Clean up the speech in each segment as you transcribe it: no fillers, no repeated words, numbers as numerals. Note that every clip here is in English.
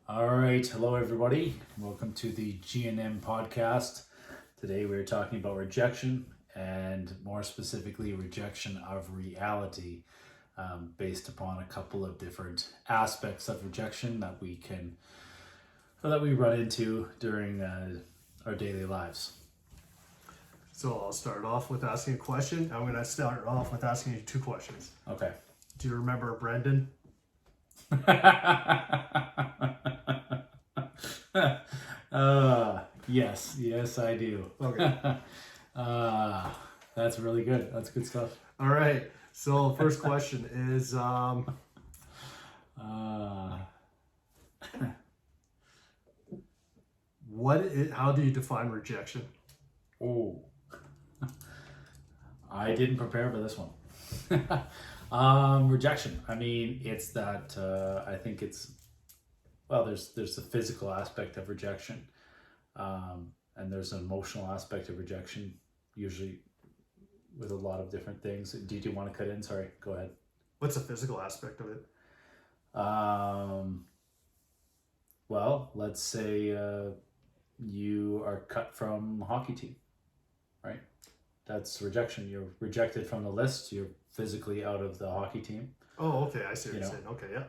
All right, hello everybody. Welcome to the GnM Podcast. Today we're talking about rejection and more specifically rejection of reality, based upon a couple of different aspects of rejection that we run into during our daily lives. So I'll start off with asking a question. I'm going to start off with asking you two questions. Okay. Do you remember Brendan? Yes, I do. Okay. That's really good. That's good stuff. All right. So first question is, How do you define rejection? Oh, I didn't prepare for this one. Rejection. I mean, it's that I think it's there's the physical aspect of rejection, and there's an emotional aspect of rejection, usually with a lot of different things. Do you want to cut in? Sorry, go ahead. What's the physical aspect of it? Well, let's say you are cut from a hockey team, right? That's rejection. You're rejected from the list. You're physically out of the hockey team. Oh, okay. I see what you're saying. Okay, yeah.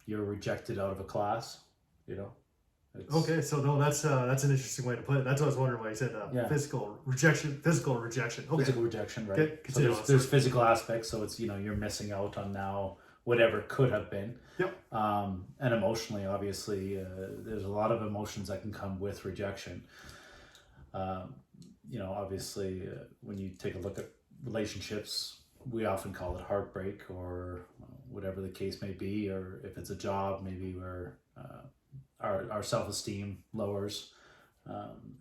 You're rejected out of a class. Okay, so no, that's an interesting way to put it. That's what I was wondering why you said physical rejection. Physical rejection. Okay. Physical rejection, right? Okay, so there's physical aspects. So it's you're missing out on now whatever could have been. Yep. And emotionally, obviously, there's a lot of emotions that can come with rejection. Obviously, when you take a look at relationships, we often call it heartbreak or whatever the case may be, or if it's a job, maybe where our self-esteem lowers.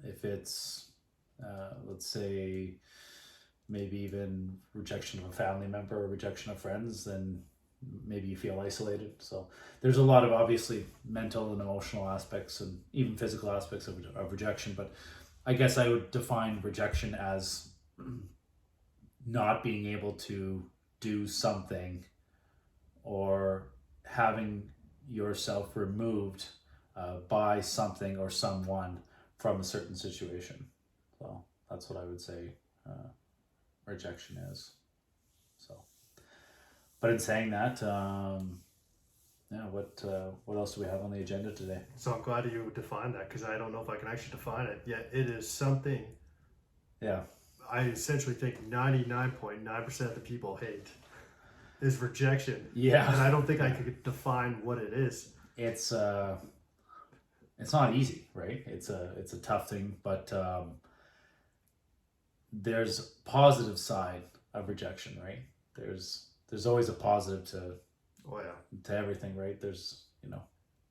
If it's, let's say, maybe even rejection of a family member or rejection of friends, then maybe you feel isolated. So there's a lot of obviously mental and emotional aspects and even physical aspects of rejection, but I guess I would define rejection as not being able to do something or having yourself removed by something or someone from a certain situation. So that's what I would say rejection is. So, but in saying that, what else do we have on the agenda today? So I'm glad you defined that because I don't know if I can actually define it yet. It is something. Yeah. I essentially think 99.9% of the people hate is rejection. Yeah. And I don't think I could define what it is. It's not easy, right? It's a tough thing, but there's positive side of rejection, right? There's always a positive to everything, right? There's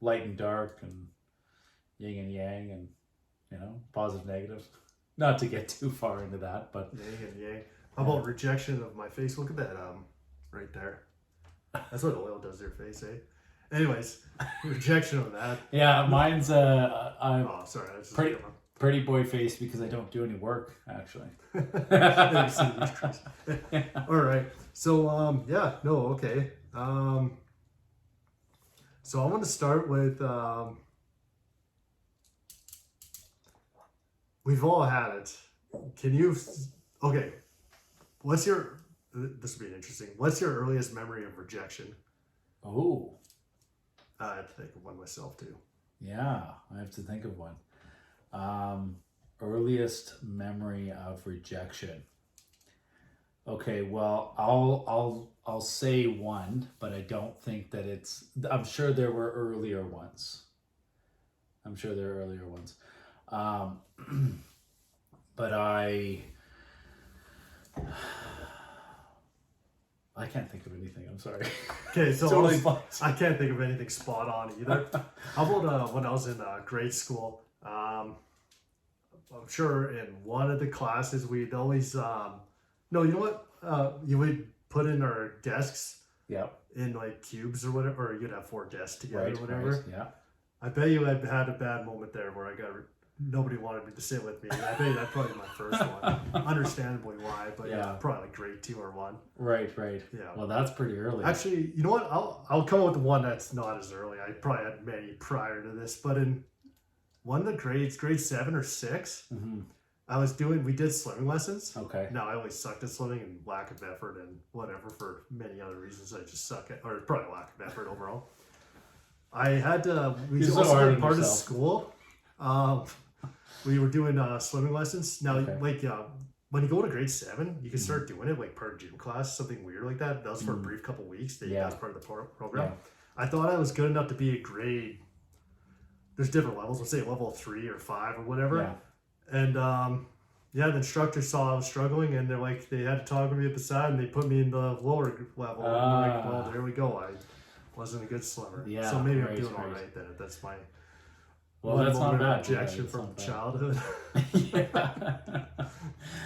light and dark and yin and yang and positive, negative. Not to get too far into that, but yin and yang. How about rejection of my face? Look at that right there. That's what oil does to your face, eh? Anyways, rejection of that. Yeah, mine's I'm sorry, I was just pretty boy face because I don't do any work actually. All right. So okay. So I want to start with we've all had it. This will be interesting. What's your earliest memory of rejection? Oh. I have to think of one myself too. Yeah, I have to think of one. Earliest memory of rejection. Okay, well, I'll say one, but I don't think that it's. I'm sure there were earlier ones. But I can't think of anything. I'm sorry. Okay, so totally I can't think of anything spot on either. How about when I was in grade school? I'm sure in one of the classes we'd always no, you know what? You would put in our desks. Yep. In like cubes or whatever, or you'd have 4 desks together, right, or whatever. Right, yeah. I bet you I had a bad moment there where I got nobody wanted me to sit with me. I think that's probably my first one. Understandably why, but yeah, probably like grade 2 or 1. Right. Yeah. Well, that's pretty early. Actually, you know what? I'll come up with the one that's not as early. I probably had many prior to this, but in one of the grades, grade 7 or 6, we did swimming lessons. Okay. Now, I always sucked at swimming and lack of effort and whatever for many other reasons. I just suck at, or probably lack of effort overall. I had to, we also were part of school. We were doing swimming lessons. Now, like, when you go to grade 7, you can start doing it like per gym class, something weird like that. That was for a brief couple weeks. That was part of the program. Yeah. I thought I was good enough to be a grade. There's different levels. Let's say level 3 or 5 or whatever. Yeah. And the instructor saw I was struggling, and they had to talk to me at the side, and they put me in the lower level. And I'm like, well, there we go. I wasn't a good swimmer. Yeah, so maybe I'm doing all right then. That's my that's not bad. Rejection from childhood.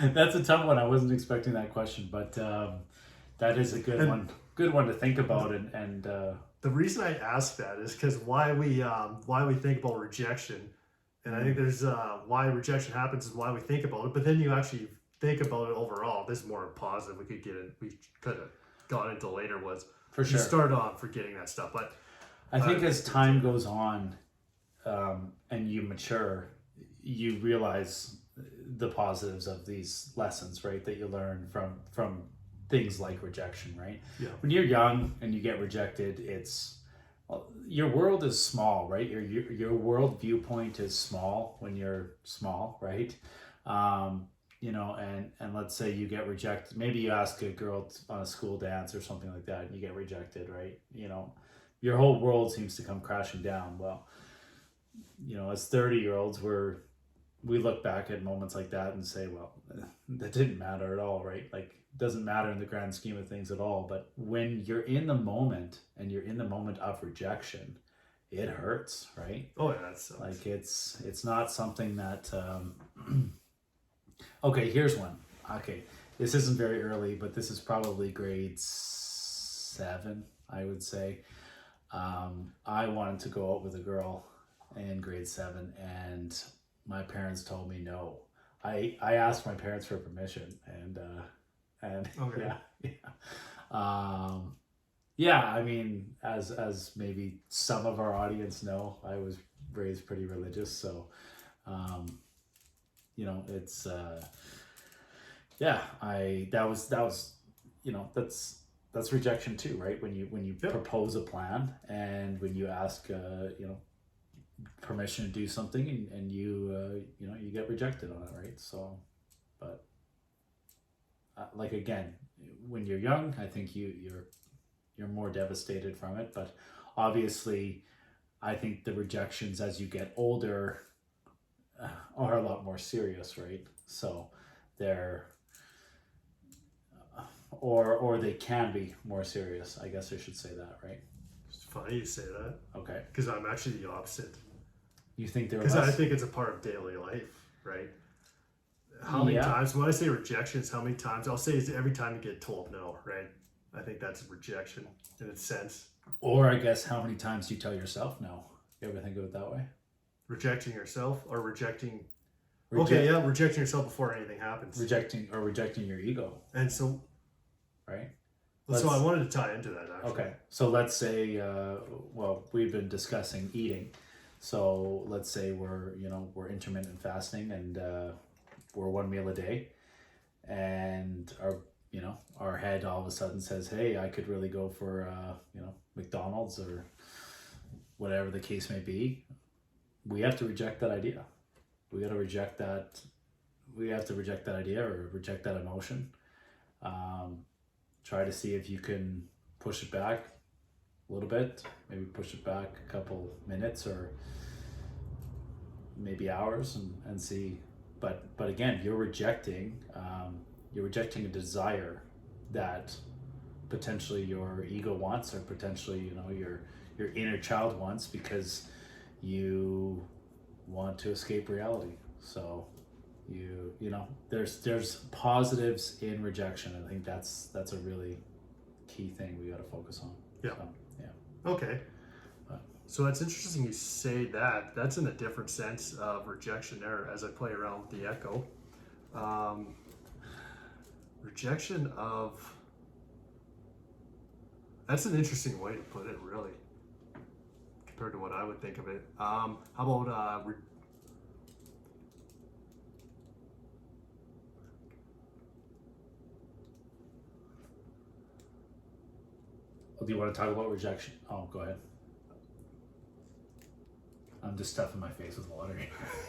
That's a tough one. I wasn't expecting that question, but that is a good one. Good one to think about. And the reason I ask that is because why we think about rejection. And I think there's why rejection happens is why we think about it. But then you actually think about it overall. This is more positive. We could have gone into later was for sure. You start on forgetting that stuff. But I think as time goes on, and you mature, you realize the positives of these lessons, right? That you learn from things like rejection, right? Yeah. When you're young and you get rejected, your world is small, right? Your world viewpoint is small when you're small, right? And let's say you get rejected. Maybe you ask a girl on a school dance or something like that, and you get rejected, right? Your whole world seems to come crashing down. Well, as 30-year-olds, we look back at moments like that and say, well, that didn't matter at all, right? Like, doesn't matter in the grand scheme of things at all. But when you're in the moment and you're in the moment of rejection, it hurts, right? Oh yeah, that sucks. Like it's not something that okay, here's one. Okay, this isn't very early, but this is probably grade 7, I would say. I wanted to go out with a girl in grade 7, and my parents told me no. I asked my parents for permission, and okay. I mean, as maybe some of our audience know, I was raised pretty religious, so it's that's rejection too, right? When you propose a plan and when you ask permission to do something and you get rejected on it, right? So, but like again, when you're young, I think you're more devastated from it, but obviously I think the rejections as you get older are a lot more serious, right? So they're or they can be more serious, I guess I should say that, right? It's funny you say that. Okay. Because I'm actually the opposite. You think they're because I think it's a part of daily life, right? How many times, when I say rejections, how many times, I'll say it's every time you get told no, right? I think that's rejection in its sense. Or I guess how many times do you tell yourself no? You ever think of it that way? Rejecting yourself or rejecting... rejecting yourself before anything happens. Rejecting your ego. And so... Right? So I wanted to tie into that, actually. Okay. So let's say, we've been discussing eating. So let's say we're intermittent fasting and we're one meal a day, and our head all of a sudden says, hey, I could really go for McDonald's or whatever the case may be. We have to reject that idea. We got to reject that. We have to reject that idea or reject that emotion. Try to see if you can push it back a little bit, maybe push it back a couple minutes or maybe hours and see. But again, you're rejecting a desire that potentially your ego wants, or potentially your inner child wants, because you want to escape reality. So there's positives in rejection. I think that's a really key thing we got to focus on. Yeah. So, yeah. Okay. So it's interesting you say that. That's in a different sense of rejection there as I play around with the echo. Um, rejection of. That's an interesting way to put it, really, compared to what I would think of it. How about Do you want to talk about rejection? Oh, go ahead. I'm just stuffing my face with water.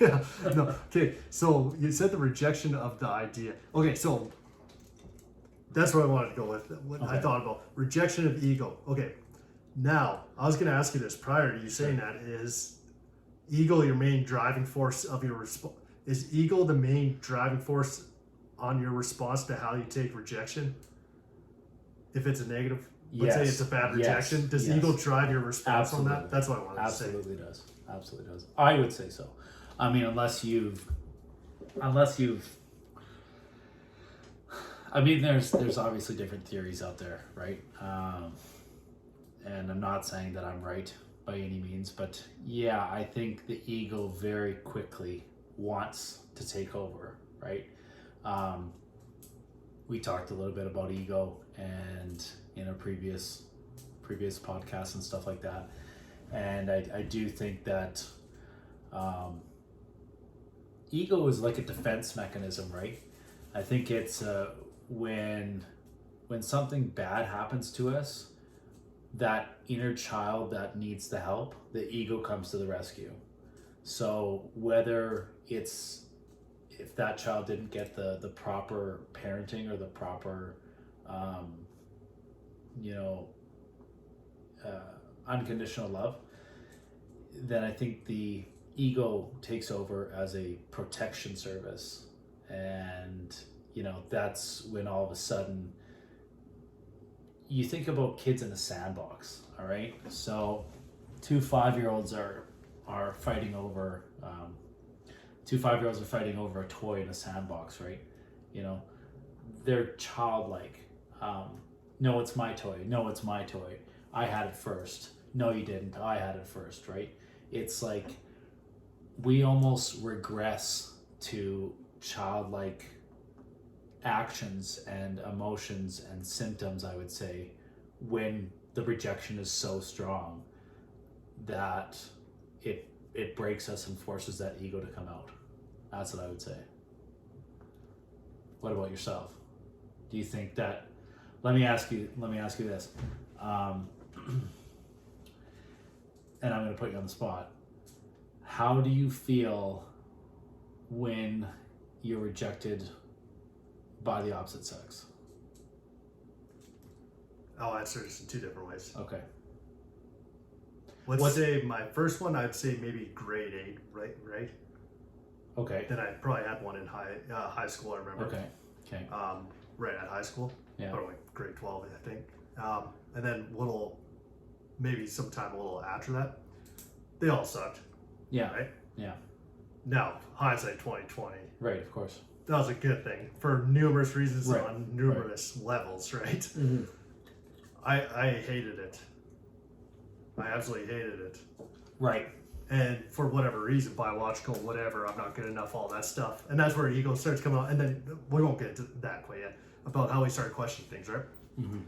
yeah, no, okay. So you said the rejection of the idea. Okay, so that's what I wanted to go with. What I Okay. thought about rejection of ego. Okay, now I was going to ask you this prior to you saying that. Is ego your main driving force of your response? Is ego the main driving force on your response to how you take rejection? If it's a negative, let's say it's a bad rejection, Yes. does Yes. ego drive your response on Absolutely. that? That's what I wanted Absolutely does. Absolutely does. I would say so. I mean, unless you've I mean, there's obviously different theories out there, right? And I'm not saying that I'm right by any means, but yeah, I think the ego very quickly wants to take over, right? We talked a little bit about ego and in a previous podcasts and stuff like that, and I do think that ego is like a defense mechanism, right? I think it's when something bad happens to us, that inner child that needs the help, the ego comes to the rescue. So whether it's if that child didn't get the proper parenting or the proper unconditional love, then I think the ego takes over as a protection service. And that's when all of a sudden you think about kids in a sandbox. All right, so 2 5-year-olds are fighting over a toy in a sandbox, right? They're childlike. No, it's my toy. No, it's my toy. I had it first. No, you didn't. I had it first, right? It's like we almost regress to childlike actions and emotions and symptoms, I would say, when the rejection is so strong that it breaks us and forces that ego to come out. That's what I would say. What about yourself? Do you think that? Let me ask you this, and I'm going to put you on the spot. How do you feel when you're rejected by the opposite sex? I'll answer this in 2 different ways. Okay. Let's say my first one, I'd say maybe grade 8, right? Okay. Then I probably had one in high school, I remember. Okay. Right at high school. Yeah. Or like grade 12, I think. And then maybe sometime a little after that, they all sucked. Yeah. Right? Yeah. Now, hindsight 2020. Right, of course. That was a good thing for numerous reasons Right. on numerous levels, right? Mm-hmm. I hated it. I absolutely hated it. Right. And for whatever reason, biological, whatever, I'm not good enough, all that stuff. And that's where ego starts coming out. And then we won't get to that quite yet, about how we start questioning things, right? Mm-hmm.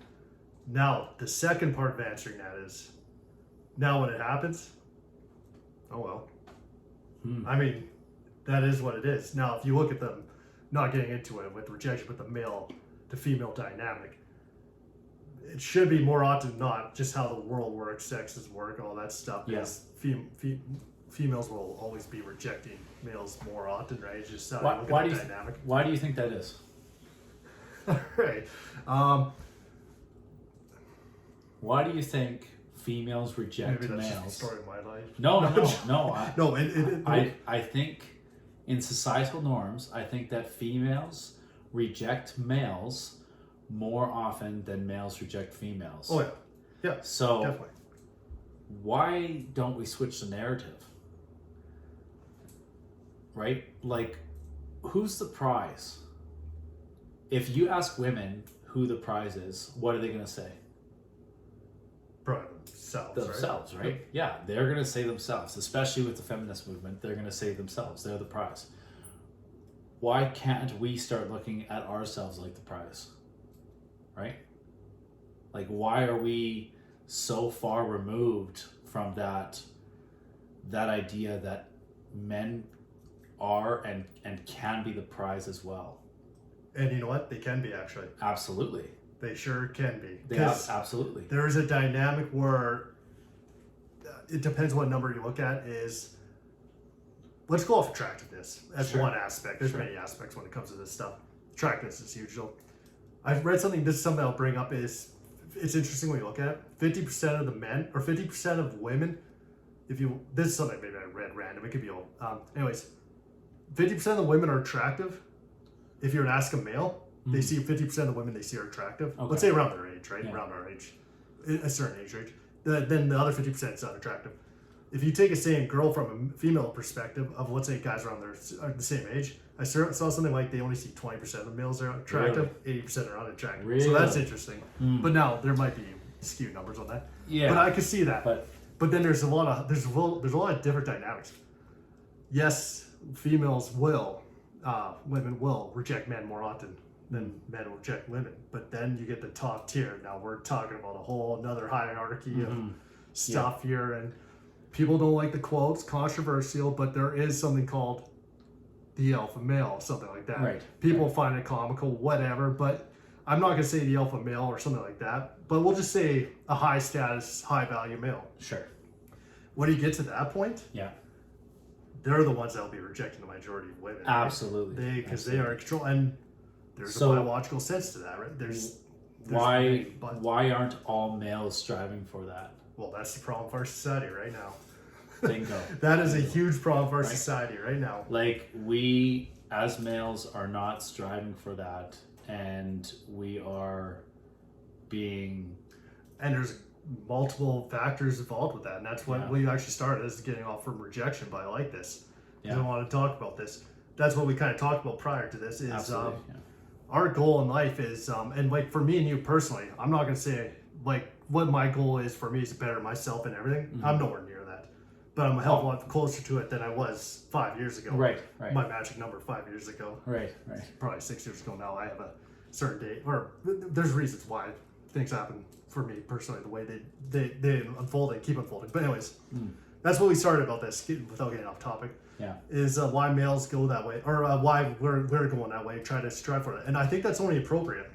Now, the second part of answering that is, now when it happens, oh well. I mean, that is what it is. Now, if you look at them, not getting into it with rejection, but the male to female dynamic, it should be more often than not just how the world works, sexes work, all that stuff. Yes. Females will always be rejecting males more often, right? It's just how Why, you look why at do the you dynamic. why do you think that is? Right. Why do you think females reject Maybe that's just the males? story of my life. No. No, I think in societal norms, I think that females reject males more often than males reject females. Oh, yeah. Yeah, So definitely. why don't we switch the narrative? Right? Like, who's the prize? If you ask women who the prize is, what are they going to say? Probably themselves, right? Yeah, they're going to say themselves, especially with the feminist movement. They're going to say themselves. They're the prize. Why can't we start looking at ourselves like the prize? Right? Like, why are we so far removed from that idea that men are and can be the prize as well? And you know what? They can be, actually. Absolutely. They sure can be. Absolutely. There is a dynamic where it depends what number you look at. Let's go off attractiveness as one aspect. There's many aspects when it comes to this stuff. Attractiveness is huge. So I've read something, this is something I'll bring up, is it's interesting when you look at it. 50% of the men, or 50% of women, this is something maybe I read random, it could be old. Anyways, 50% of the women are attractive. If you were to ask a male, they see 50% of the women they see are attractive. Okay. Let's say around their age, right? Yeah. Around our age, a certain age range. Then the other 50% is unattractive. If you take a same girl from a female perspective of, let's say, guys around the same age, I saw something like they only see 20% of the males are attractive, really? 80% are unattractive. Really? So that's interesting. But now there might be skewed numbers on that. Yeah. But I could see that. But then there's a lot of different dynamics. Yes, women will reject men more often than men will reject women. But then you get the top tier. Now we're talking about a whole another hierarchy of stuff here, and people don't like the quotes, controversial, but there is something called the alpha male, something like that. Right. People find it comical, whatever, but I'm not going to say the alpha male or something like that, but we'll just say a high status, high value male. Sure. When you get to that point, they're the ones that will be rejecting the majority of women. Absolutely. Right? Because they are in control, and there's a biological sense to that, right? There's why aren't all males striving for that? Well, that's the problem for our society right now. Bingo. That is a huge problem for our society right now. Like, we as males are not striving for that, and we are being... And there's multiple factors involved with that, and that's what we actually started as getting off from rejection, but I like this. I don't want to talk about this. That's what we kind of talked about prior to this, is our goal in life is, and like for me and you personally, I'm not going to say like what my goal is for me is to better myself and everything. Mm-hmm. I'm nowhere near that, but I'm a hell of a lot closer to it than I was 5 years ago. Right. My magic number 5 years ago. Right. Probably 6 years ago now. I have a certain date, or there's reasons why things happen for me personally, the way they unfold and keep unfolding. But anyways, that's what we started about this, without getting off topic. Yeah. Is why males go that way, or why we're going that way, try to strive for it. And I think that's only appropriate.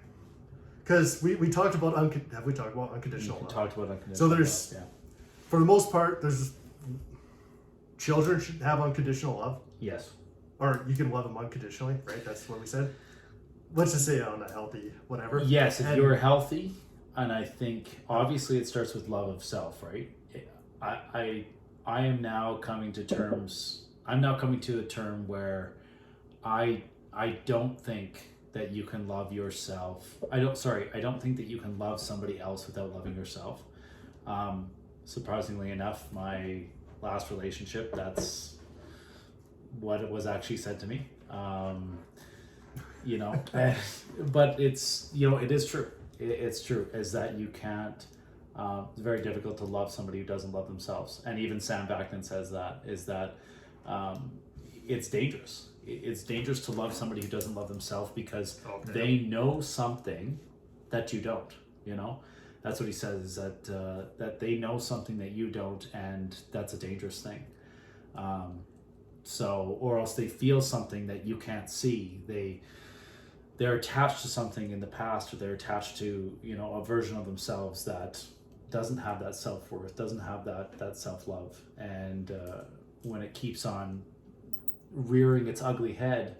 Because we talked about have we talked about unconditional love? We talked about unconditional love. So there's, for the most part, there's children should have unconditional love. Yes. Or you can love them unconditionally, right? That's what we said. Let's just say on a healthy whatever. Yes, if you're healthy, and I think obviously it starts with love of self, right? I am now coming to terms. I'm now coming to a term where I don't think that you can love yourself. I don't think that you can love somebody else without loving yourself. Surprisingly enough, my last relationship, that's what it was actually said to me. But it's, it is true. It's true, is that you can't, it's very difficult to love somebody who doesn't love themselves. And even Sam Backman says that, is that it's dangerous. It's dangerous to love somebody who doesn't love themselves, because they know something that you don't, That's what he says, is that they know something that you don't, and that's a dangerous thing. Or else they feel something that you can't see. They're attached to something in the past, or they're attached to, a version of themselves that doesn't have that self-worth, doesn't have that self-love. And when it keeps on rearing its ugly head,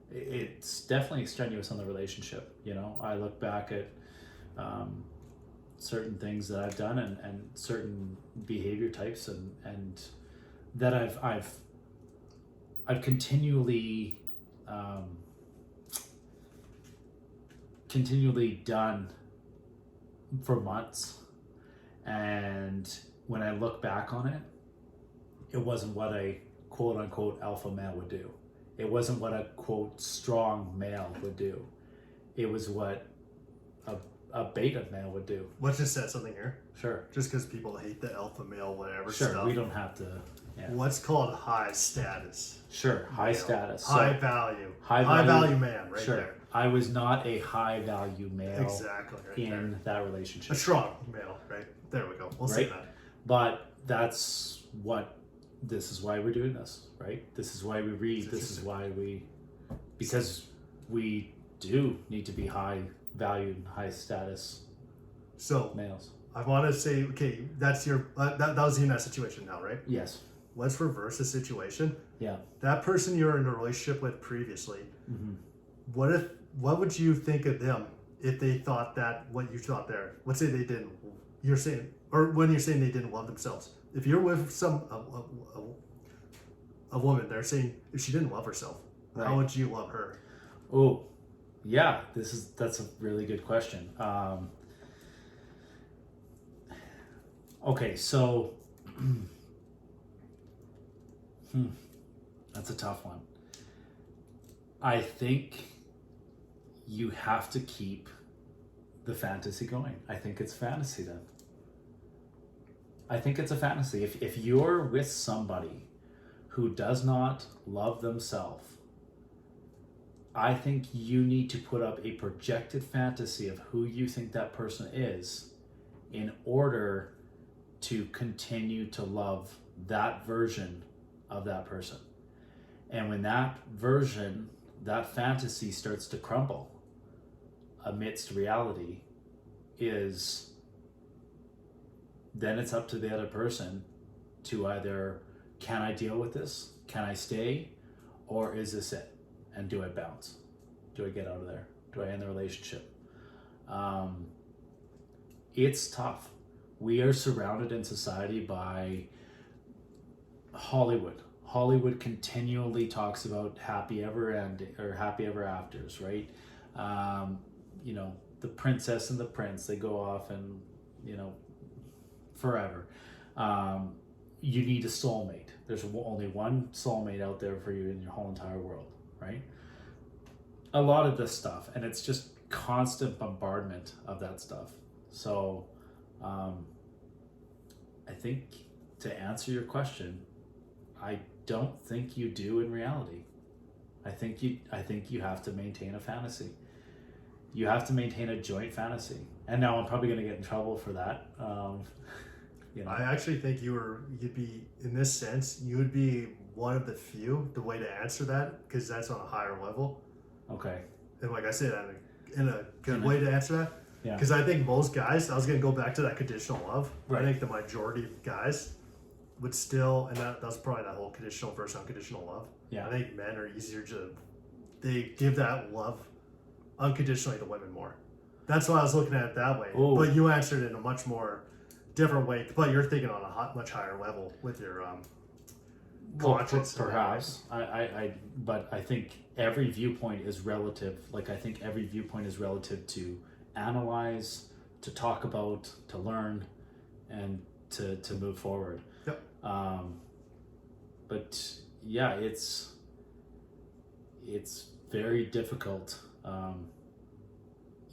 it's definitely strenuous on the relationship. I look back at certain things that I've done and certain behavior types and that I've continually done for months, and when I look back on it, it wasn't what a quote unquote alpha male would do. It wasn't what a quote strong male would do. It was what a beta male would do. Let's just set something here. Sure. Just because people hate the alpha male, whatever Sure. stuff. We don't have to. Yeah. What's called high status. Sure. High male. status. High So, value. high High value- value man, right sure. there. I was not a high value male Exactly, right in there. that A relationship. strong male, right? There we go. We'll say Right. that. But this is why we're doing this, right? This is why we read. This is why because we do need to be high valued, high status So males. I want to say, okay, that's your that was you in that situation now, right? Yes. Let's reverse the situation. Yeah. That person you were in a relationship with previously, Mm-hmm. what would you think of them if they thought that what you thought there? Let's say they didn't. You're saying, or when you're saying they didn't love themselves. If you're with a woman, they're saying if she didn't love herself, Right. how would you love her? Oh, yeah. That's a really good question. Okay, so that's a tough one. I think you have to keep the fantasy going. I think it's fantasy then. I think it's a fantasy. If you're with somebody who does not love themselves, I think you need to put up a projected fantasy of who you think that person is in order to continue to love that version of that person. And when that version, that fantasy starts to crumble amidst reality, then it's up to the other person to either, can I deal with this? Can I stay? Or is this it? And do I bounce? Do I get out of there? Do I end the relationship? It's tough. We are surrounded in society by Hollywood. Hollywood continually talks about happy ever afters, right? The princess and the prince, they go off and, forever. You need a soulmate. There's only one soulmate out there for you in your whole entire world, right? A lot of this stuff, and it's just constant bombardment of that stuff. So I think to answer your question, I don't think you do in reality. I think you have to maintain a fantasy. You have to maintain a joint fantasy. And now I'm probably going to get in trouble for that. I actually think you'd be, in this sense, you would be one of the few, the way to answer that, because that's on a higher level. Okay. And like I said, in a good way to answer that. Yeah. Because I think most guys, I was going to go back to that conditional love. Right. I think the majority of guys would still, and that's probably that whole conditional versus unconditional love. Yeah. I think men are easier they give that love unconditionally to women more. That's why I was looking at it that way. Ooh. But you answered it in a much more different way. But you're thinking on a much higher level with your conscience. Perhaps. But I think every viewpoint is relative. Like, I think every viewpoint is relative to analyze, to talk about, to learn, and to move forward. Yep. But yeah, it's very difficult.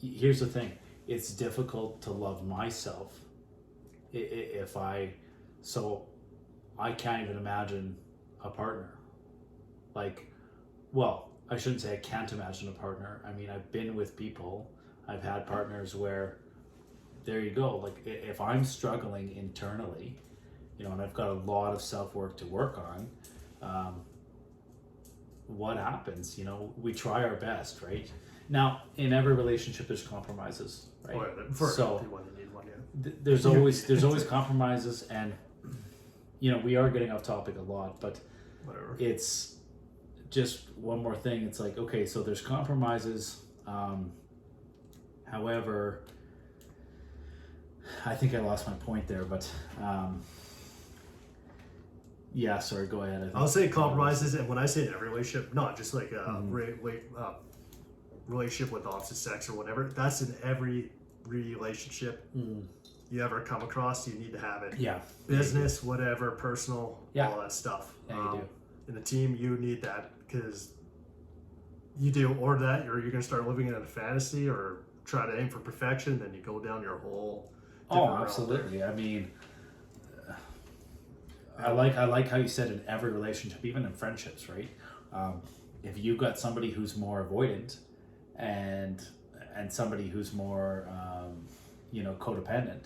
Here's the thing: it's difficult to love myself. So I can't even imagine a partner. I shouldn't say I can't imagine a partner. I mean, I've been with people. I've had partners where, there you go. Like, if I'm struggling internally, and I've got a lot of self-work to work on, what happens? We try our best, right? Now, in every relationship, there's compromises, right? For everyone, you need one, yeah. There's always compromises, and we are getting off topic a lot, but Whatever. It's just one more thing. It's like, okay, so there's compromises. However, I think I lost my point there, but yeah, sorry, go ahead. I'll say compromises, and when I say in every relationship, not just like a relationship with the opposite sex or whatever. That's in every relationship you ever come across. You need to have it. Yeah. Business, whatever, personal, Yeah. all that stuff. Yeah, you do. In a team, you need that because you do, or that, or you're going to start living in a fantasy or try to aim for perfection, then you go down your whole Oh, different route absolutely. I mean, I like how you said in every relationship, even in friendships, right? If you've got somebody who's more avoidant and somebody who's more codependent,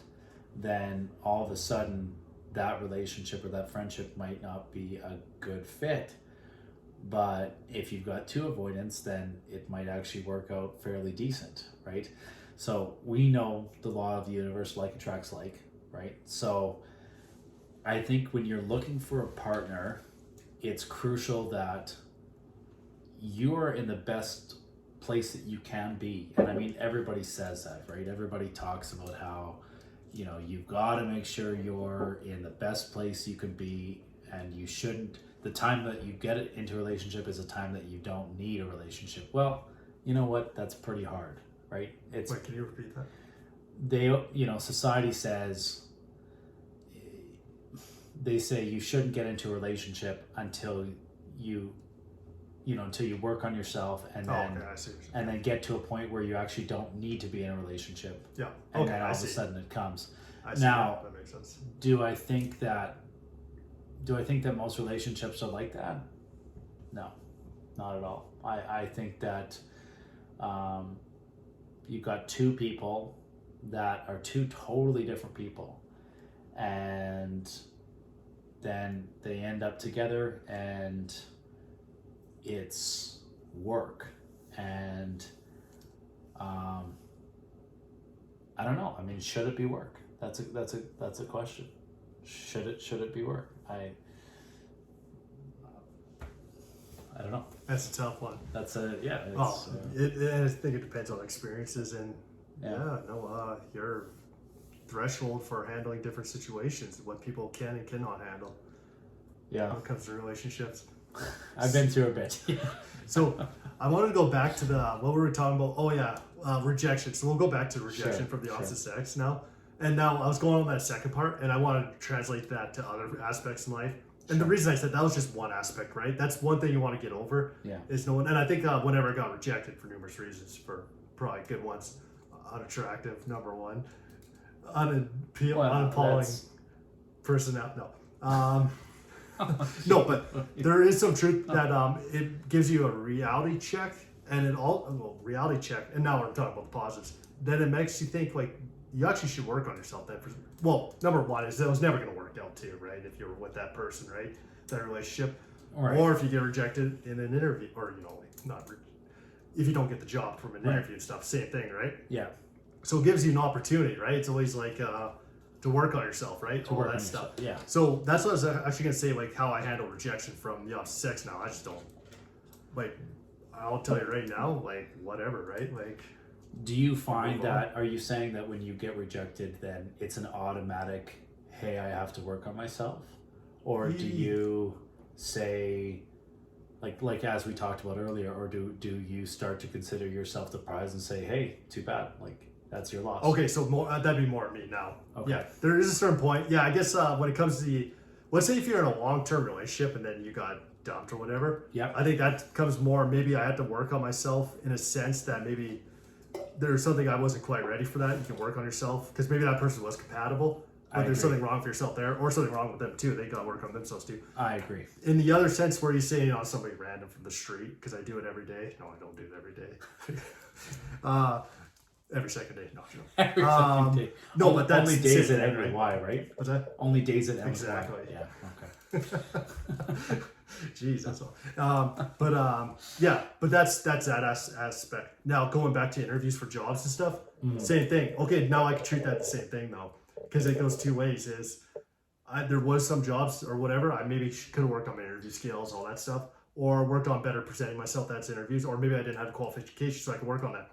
then all of a sudden that relationship or that friendship might not be a good fit. But if you've got two avoidants, then it might actually work out fairly decent, right? So we know the law of the universe, like attracts like, right? So I think when you're looking for a partner, it's crucial that you're in the best place that you can be. And I mean, everybody says that, right? Everybody talks about how, you've got to make sure you're in the best place you can be, and you shouldn't, the time that you get into a relationship is a time that you don't need a relationship. Well, you know what? That's pretty hard, right? Wait, can you repeat that? Society says, they say you shouldn't get into a relationship until you work on yourself and then I see what you're saying. and then get to a point where you actually don't need to be in a relationship. Yeah. And then all of a sudden it comes. I see. Now, that makes sense. Do I think that most relationships are like that? No, not at all. I think that you've got two people that are two totally different people, and then they end up together and it's work. And I don't know. I mean, should it be work? That's a question. Should it be work? I don't know. That's a tough one. That's I think it depends on experiences and your threshold for handling different situations, what people can and cannot handle. Yeah. When it comes to relationships. I've been through a bit. So I wanted to go back to what we were talking about. Oh yeah, rejection. So we'll go back to rejection from the opposite sex now. And now I was going on that second part, and I wanted to translate that to other aspects in life. And the reason I said that was just one aspect, right? That's one thing you want to get over. Yeah. Is no one, and I think whenever I got rejected for numerous reasons, for probably good ones, unattractive, number one, unappalling person out. No. No, but there is some truth that it gives you a reality check, and reality check. And now we're talking about the positives. Then it makes you think like you actually should work on yourself. Number one is that it was never going to work out too, right? If you were with that person, right, that relationship, right. Or if you get rejected in an interview, or if you don't get the job from an interview and stuff, same thing, right? Yeah. So it gives you an opportunity, right? It's always like to work on yourself, right? To work on stuff. Yeah. So that's what I was actually gonna say, like how I handle rejection from the opposite sex now. I just don't I'll tell you right now, like whatever, right? Like. Do you find that? Are you saying that when you get rejected, then it's an automatic, hey, I have to work on myself, or do you say, like as we talked about earlier, or do you start to consider yourself the prize and say, hey, too bad, like that's your loss? Okay, so that'd be more me now. Okay. Yeah, there is a certain point. Yeah, I guess when it comes to let's say if you're in a long-term relationship and then you got dumped or whatever. Yeah. I think that comes more. Maybe I had to work on myself in a sense that maybe there's something I wasn't quite ready for that. You can work on yourself because maybe that person was compatible, but there's something wrong for yourself there, or something wrong with them too. They got to work on themselves too. I agree. In the other sense, where you say, somebody random from the street, because I do it every day. No, I don't do it every day. Every second day. No, every second day. No, but that's only days that end with Y, right? What's that? Only days that end exactly. with Y. Yeah. Okay. Jeez, that's all. But that's that aspect. Now going back to interviews for jobs and stuff, same thing. Okay, now I can treat that the same thing though, because it goes two ways. There was some jobs or whatever I maybe could have worked on my interview skills, all that stuff, or worked on better presenting myself. That's interviews, or maybe I didn't have qualifications, so I could work on that.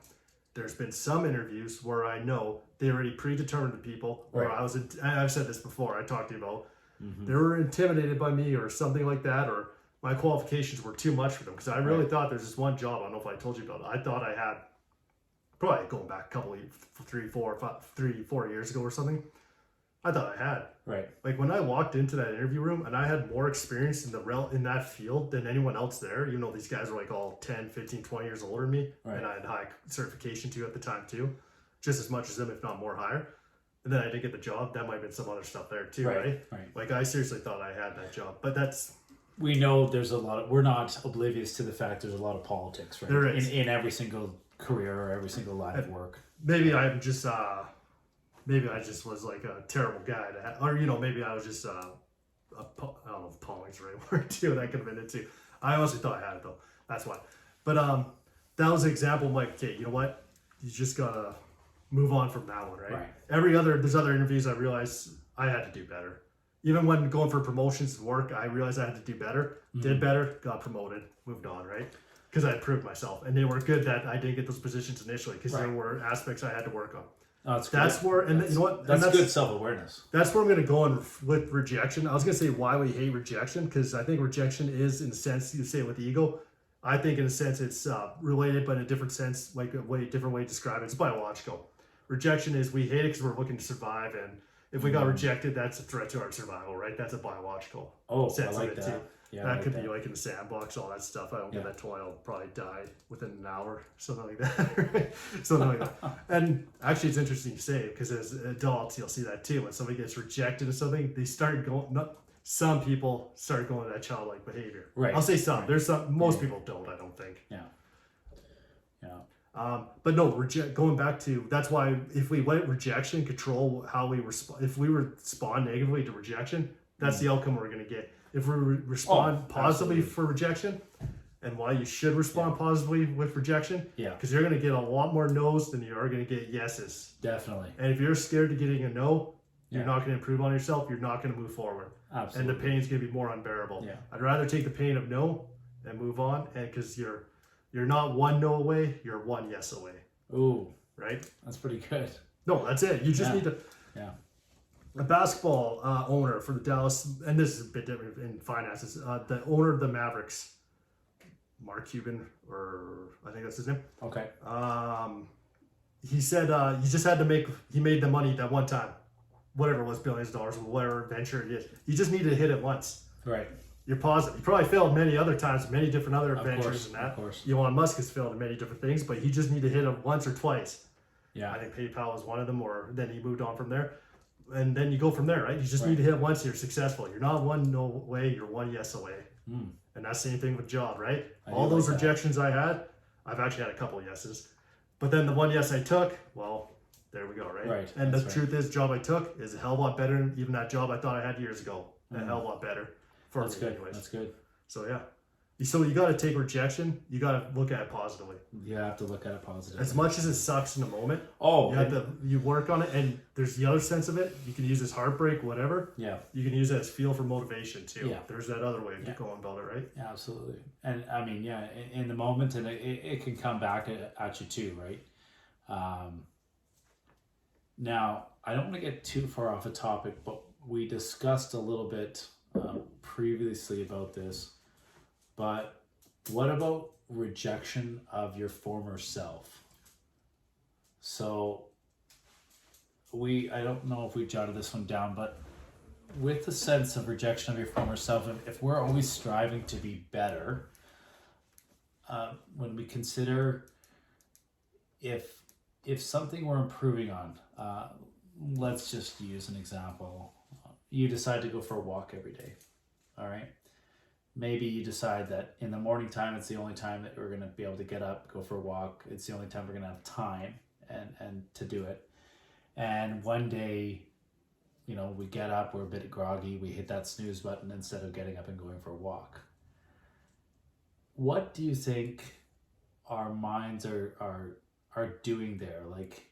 There's been some interviews where I know they already predetermined the people, or I've said this before. I talked to you about. They were intimidated by me or something like that, or my qualifications were too much for them, because I really thought there's this one job. I don't know if I told you about it. I thought I had, probably going back a couple of 3-4 years ago or something. I thought I had. Right. Like when I walked into that interview room and I had more experience in that field than anyone else there, you know, these guys were like all 10, 15, 20 years older than me. Right. And I had high certification too at the time too, just as much as them, if not more higher. And then I didn't get the job. That might have been some other stuff there too, right? Like I seriously thought I had that job, but we know there's a lot of, we're not oblivious to the fact there's a lot of politics, right? There is. In every single career or every single line of work. Maybe I'm just, maybe I just was like a terrible guy to have, or, you know, maybe I was just, I don't know if appalling's the right word too, that could have been it too. I honestly thought I had it though. That's why. But that was an example of like, okay, you know what? You just gotta move on from that one, right? There's other interviews I realized I had to do better. Even when going for promotions at work, I realized I had to do better, did better, got promoted, moved on, right? Because I had proved myself. And they were good that I didn't get those positions initially because there were aspects I had to work on. Oh, that's where, and you know what? That's good self-awareness. That's where I'm going to go on with rejection. I was going to say why we hate rejection, because I think rejection is, in a sense, you say it with ego. I think in a sense it's related, but in a different sense, like different way to describe it. It's biological. Rejection is we hate it because we're looking to survive, and if we got rejected, that's a threat to our survival, right? That's a biological sense I like of it that. too. Yeah, that could be like in the sandbox, all that stuff. I don't get that toy. I'll probably die within an hour, something like that. Right? Something like that. And actually, it's interesting to say because as adults, you'll see that too. When somebody gets rejected or something, they start going. Some people start going to that childlike behavior. Right. I'll say some. Right. There's some. Most people don't. I don't think. Yeah. But no, going back to that's why if we let rejection control how we respond, if we respond negatively to rejection, that's the outcome we're going to get. If we respond positively for rejection, and why you should respond positively with rejection, because you're going to get a lot more no's than you are going to get yeses. Definitely. And if you're scared of getting a no, you're not going to improve on yourself. You're not going to move forward. Absolutely. And the pain's going to be more unbearable. Yeah. I'd rather take the pain of no and move on, and because you're not one no away, you're one yes away. Ooh, right? That's pretty good. No, that's it. You just need to. Yeah. A basketball owner for the Dallas, and this is a bit different in finances. The owner of the Mavericks, Mark Cuban, or I think that's his name. Okay. He said he just had to he made the money that one time, whatever it was, billions of dollars, whatever venture it is. You just needed to hit it once. Right. You're positive. You probably failed many other times, many different other ventures and that. Of course. Elon Musk has failed in many different things, but he just needed to hit it once or twice. Yeah. I think PayPal was one of them, or then he moved on from there. And then you go from there, right? You just need to hit once, you're successful. You're not one no away, you're one yes away. And that's the same thing with job, right? All those rejections I had, I've actually had a couple yeses. But then the one yes I took, well, there we go, right? Right. And the truth is, job I took is a hell of a lot better than even that job I thought I had years ago. A hell of a lot better for me anyways. That's good. So yeah. So you got to take rejection. You got to look at it positively. You have to look at it positively. As much as it sucks in the moment. You work on it, and there's the other sense of it. You can use as heartbreak, whatever. Yeah. You can use it as fuel for motivation too. Yeah. There's that other way of going about it, right? Yeah, absolutely. And I mean, in the moment, and it can come back at you too, right? Now, I don't want to get too far off a topic, but we discussed a little bit previously about this. But what about rejection of your former self? So I don't know if we jotted this one down, but with the sense of rejection of your former self, if we're always striving to be better, when we consider if something we're improving on, let's just use an example. You decide to go for a walk every day, all right? Maybe you decide that in the morning time, it's the only time that we're going to be able to get up, go for a walk. It's the only time we're going to have time and to do it. And one day, we get up, we're a bit groggy, we hit that snooze button instead of getting up and going for a walk. What do you think our minds are doing there? Like,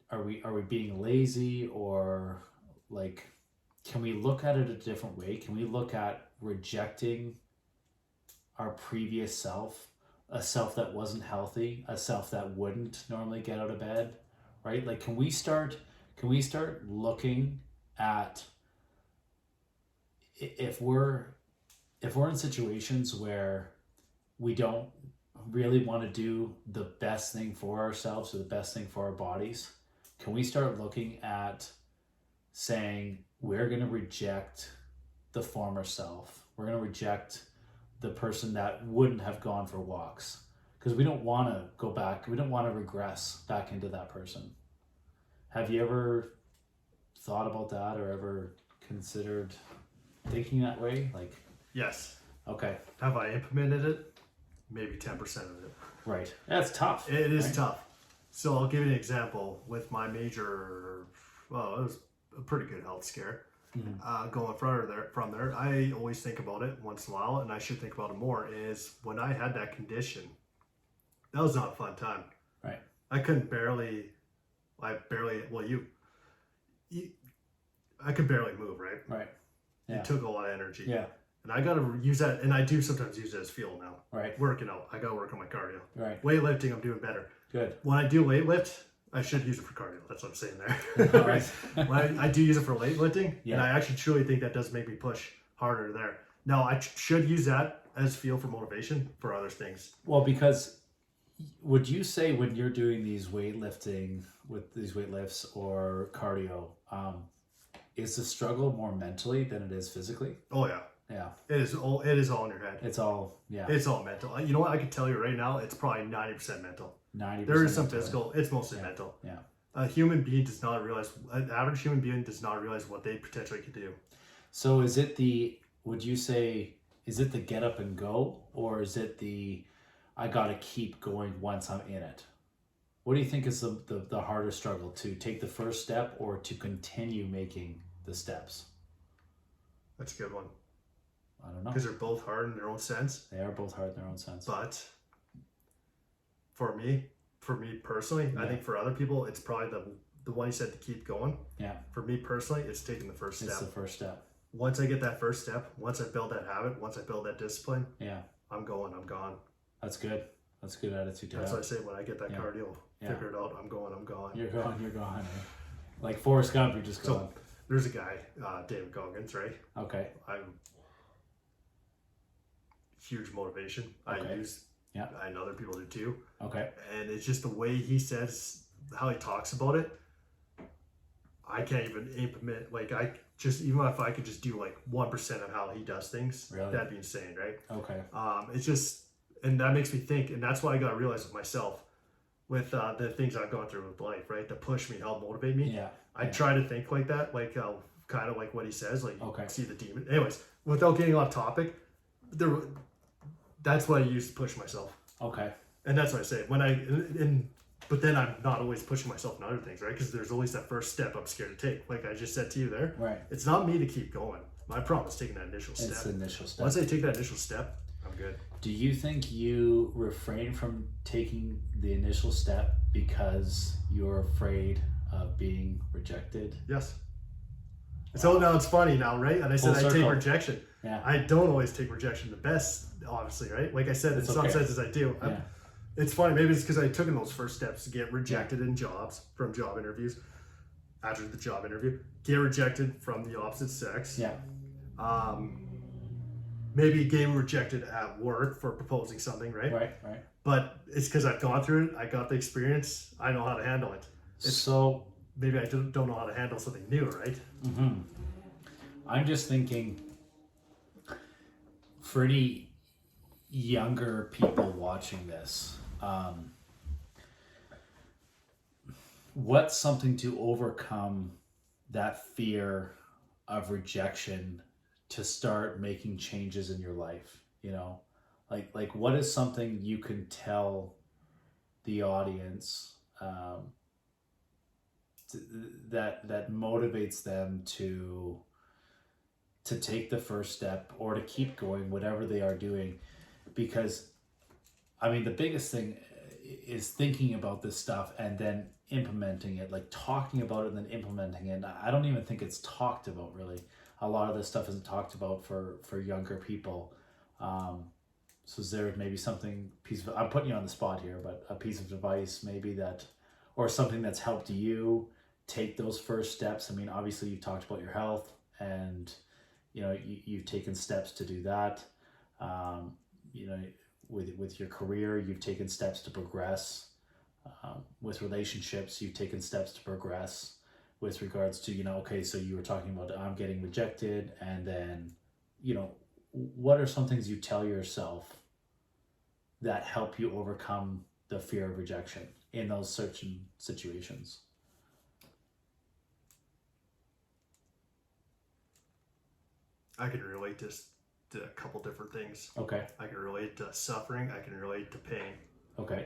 are we being lazy, or like, can we look at it a different way? Can we look at rejecting our previous self, a self that wasn't healthy, a self that wouldn't normally get out of bed, right? Like, can we start looking at if we're in situations where we don't really want to do the best thing for ourselves or the best thing for our bodies, can we start looking at saying we're going to reject the former self. We're going to reject the person that wouldn't have gone for walks because we don't want to go back. We don't want to regress back into that person. Have you ever thought about that or ever considered thinking that way? Like, Yes. okay, Have I implemented it? Maybe 10% of it. right. That's tough. It is right? tough. So I'll give you an example with my major, well, it was a pretty good health scare. Going from there, I always think about it once in a while, and I should think about it more, is when I had that condition, that was not a fun time. Right. I could barely, I could barely move, right? Right. Yeah. It took a lot of energy. Yeah. And I got to use that, and I do sometimes use it as fuel now. Right. Working out, I got to work on my cardio. Right. Weightlifting, I'm doing better. Good. When I do weightlift, I should use it for cardio. That's what I'm saying there. All right. When I do use it for weightlifting, Yeah. and I actually truly think that does make me push harder there. Now, I should use that as fuel for motivation for other things. Well, because would you say when you're doing these weightlifting with these weightlifts or cardio, is the struggle more mentally than it is physically? Oh yeah, Yeah. it is all in your head. It's all, yeah. It's all mental. You know what? I can tell you right now, it's probably 90% mental. 90%. There is some physical. It's mostly mental. Yeah. A human being does not realize. An average human being does not realize what they potentially could do. So is it would you say, is it the get up and go, or is it I got to keep going once I'm in it? What do you think is the harder struggle, to take the first step or to continue making the steps? That's a good one. I don't know. Because they're both hard in their own sense. They are both hard in their own sense. But for me personally, I think for other people, it's probably the one you said to keep going. Yeah. For me personally, it's taking the first step. It's the first step. Once I get that first step, once I build that habit, once I build that discipline, Yeah. I'm gone. That's good. That's a good attitude to That's have. what I say when I get that cardio figured out. I'm gone. You're gone. Eh? Like Forrest Gump, you're just gone. So there's a guy, David Goggins, right? Okay. I'm huge motivation. Okay. I know other people do too. Okay. And it's just the way he says, how he talks about it. I can't even implement, even if I could just do like 1% of how he does things, Really? that'd be insane, right? Okay. It's just, and that makes me think, and that's what I got to realize with myself, with the things I've gone through with life, right? To push me, help motivate me. Yeah. I try to think like that, kind of like what he says, like Okay. see the demon. Anyways, without getting off topic, that's what I use to push myself. Okay. And that's what I say but then I'm not always pushing myself in other things, right? Because there's always that first step I'm scared to take. Like I just said to you there, Right. it's not me to keep going. My problem is taking that initial step. It's the initial step. Once I take that initial step, I'm good. Do you think you refrain from taking the initial step because you're afraid of being rejected? Yes. So now it's funny now, right? And I said Full I take circle. rejection. Yeah. I don't always take rejection the best, obviously, right? Like I said, in It's some okay. senses I do. Yeah. It's funny. Maybe it's because I took in those first steps to get rejected in jobs, from job interviews. After the job interview, get rejected from the opposite sex. Yeah. Maybe getting rejected at work for proposing something, right? Right. But it's because I've gone through it. I got the experience. I know how to handle it. So Maybe I don't know how to handle something new, right? I'm just thinking, for any younger people watching this, what's something to overcome that fear of rejection to start making changes in your life? You know, like what is something you can tell the audience that motivates them to take the first step or to keep going, whatever they are doing? Because I mean, the biggest thing is thinking about this stuff and then implementing it, like talking about it and then implementing it. I don't even think it's talked about really. A lot of this stuff isn't talked about for younger people. So is there maybe I'm putting you on the spot here, but a piece of advice maybe or something that's helped you take those first steps? I mean, obviously you've talked about your health and, you know, you've taken steps to do that. You know, with your career, you've taken steps to progress. With relationships, you've taken steps to progress. with regards to, okay, so you were talking about I'm getting rejected, and then, what are some things you tell yourself that help you overcome the fear of rejection in those certain situations? I can relate this to a couple different things. Okay. I can relate to suffering. I can relate to pain. Okay.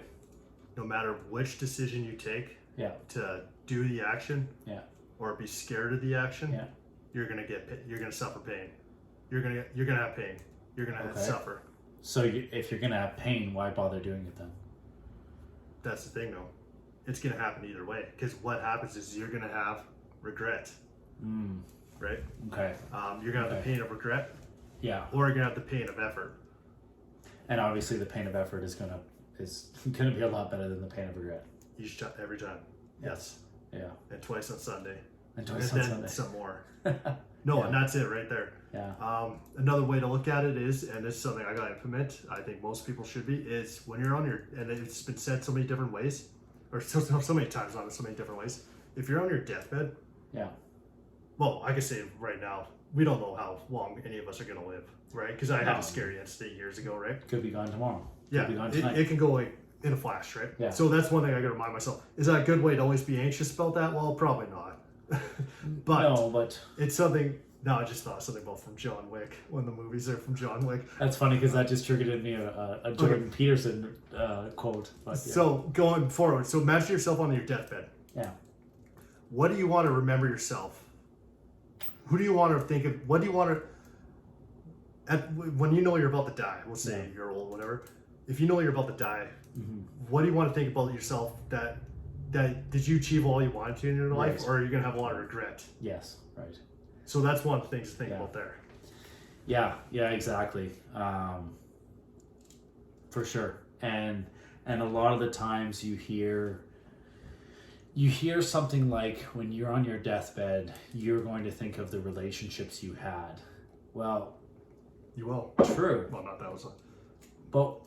No matter which decision you take to do the action or be scared of the action, you're gonna suffer pain. You're gonna have pain. You're gonna suffer. So if you're gonna have pain, why bother doing it then? That's the thing, though. It's gonna happen either way, because what happens is you're gonna have regret. Right? Okay. You're gonna have the pain of regret. Yeah. Or you're gonna have the pain of effort. And obviously, the pain of effort is gonna be a lot better than the pain of regret. Every time. Yes. Yeah. And twice on Sunday. And then some more. No, and that's it right there. Yeah. Another way to look at it is, and this is something I gotta implement, I think most people should be, is when you're and it's been said so many different ways, or so many times on so many different ways. If you're on your deathbed, well, I can say right now, we don't know how long any of us are gonna live, right? Because I had a scary incident years ago, right? Could be gone tomorrow. Yeah, Could be gone tonight. It can go like in a flash, right? Yeah. So that's one thing I gotta remind myself. Is that a good way to always be anxious about that? Well, probably not. But it's something. No, I just thought something about from John Wick, when the movies are from John Wick. That's funny because that just triggered in me a Jordan Peterson quote. But, So going forward, so imagine yourself on your deathbed. Yeah. What do you want to remember yourself? Who do you want to think of? What do you want to? When you know you're about to die, let's say you're old, whatever. If you know you're about to die, what do you want to think about yourself? That did you achieve all you wanted to in your life, or are you gonna have a lot of regret? Yes. Right. So that's one of the things to think about there. Yeah, exactly. For sure. And a lot of the times you hear something like, when you're on your deathbed, you're going to think of the relationships you had. Well, you will. True. Well, not that was But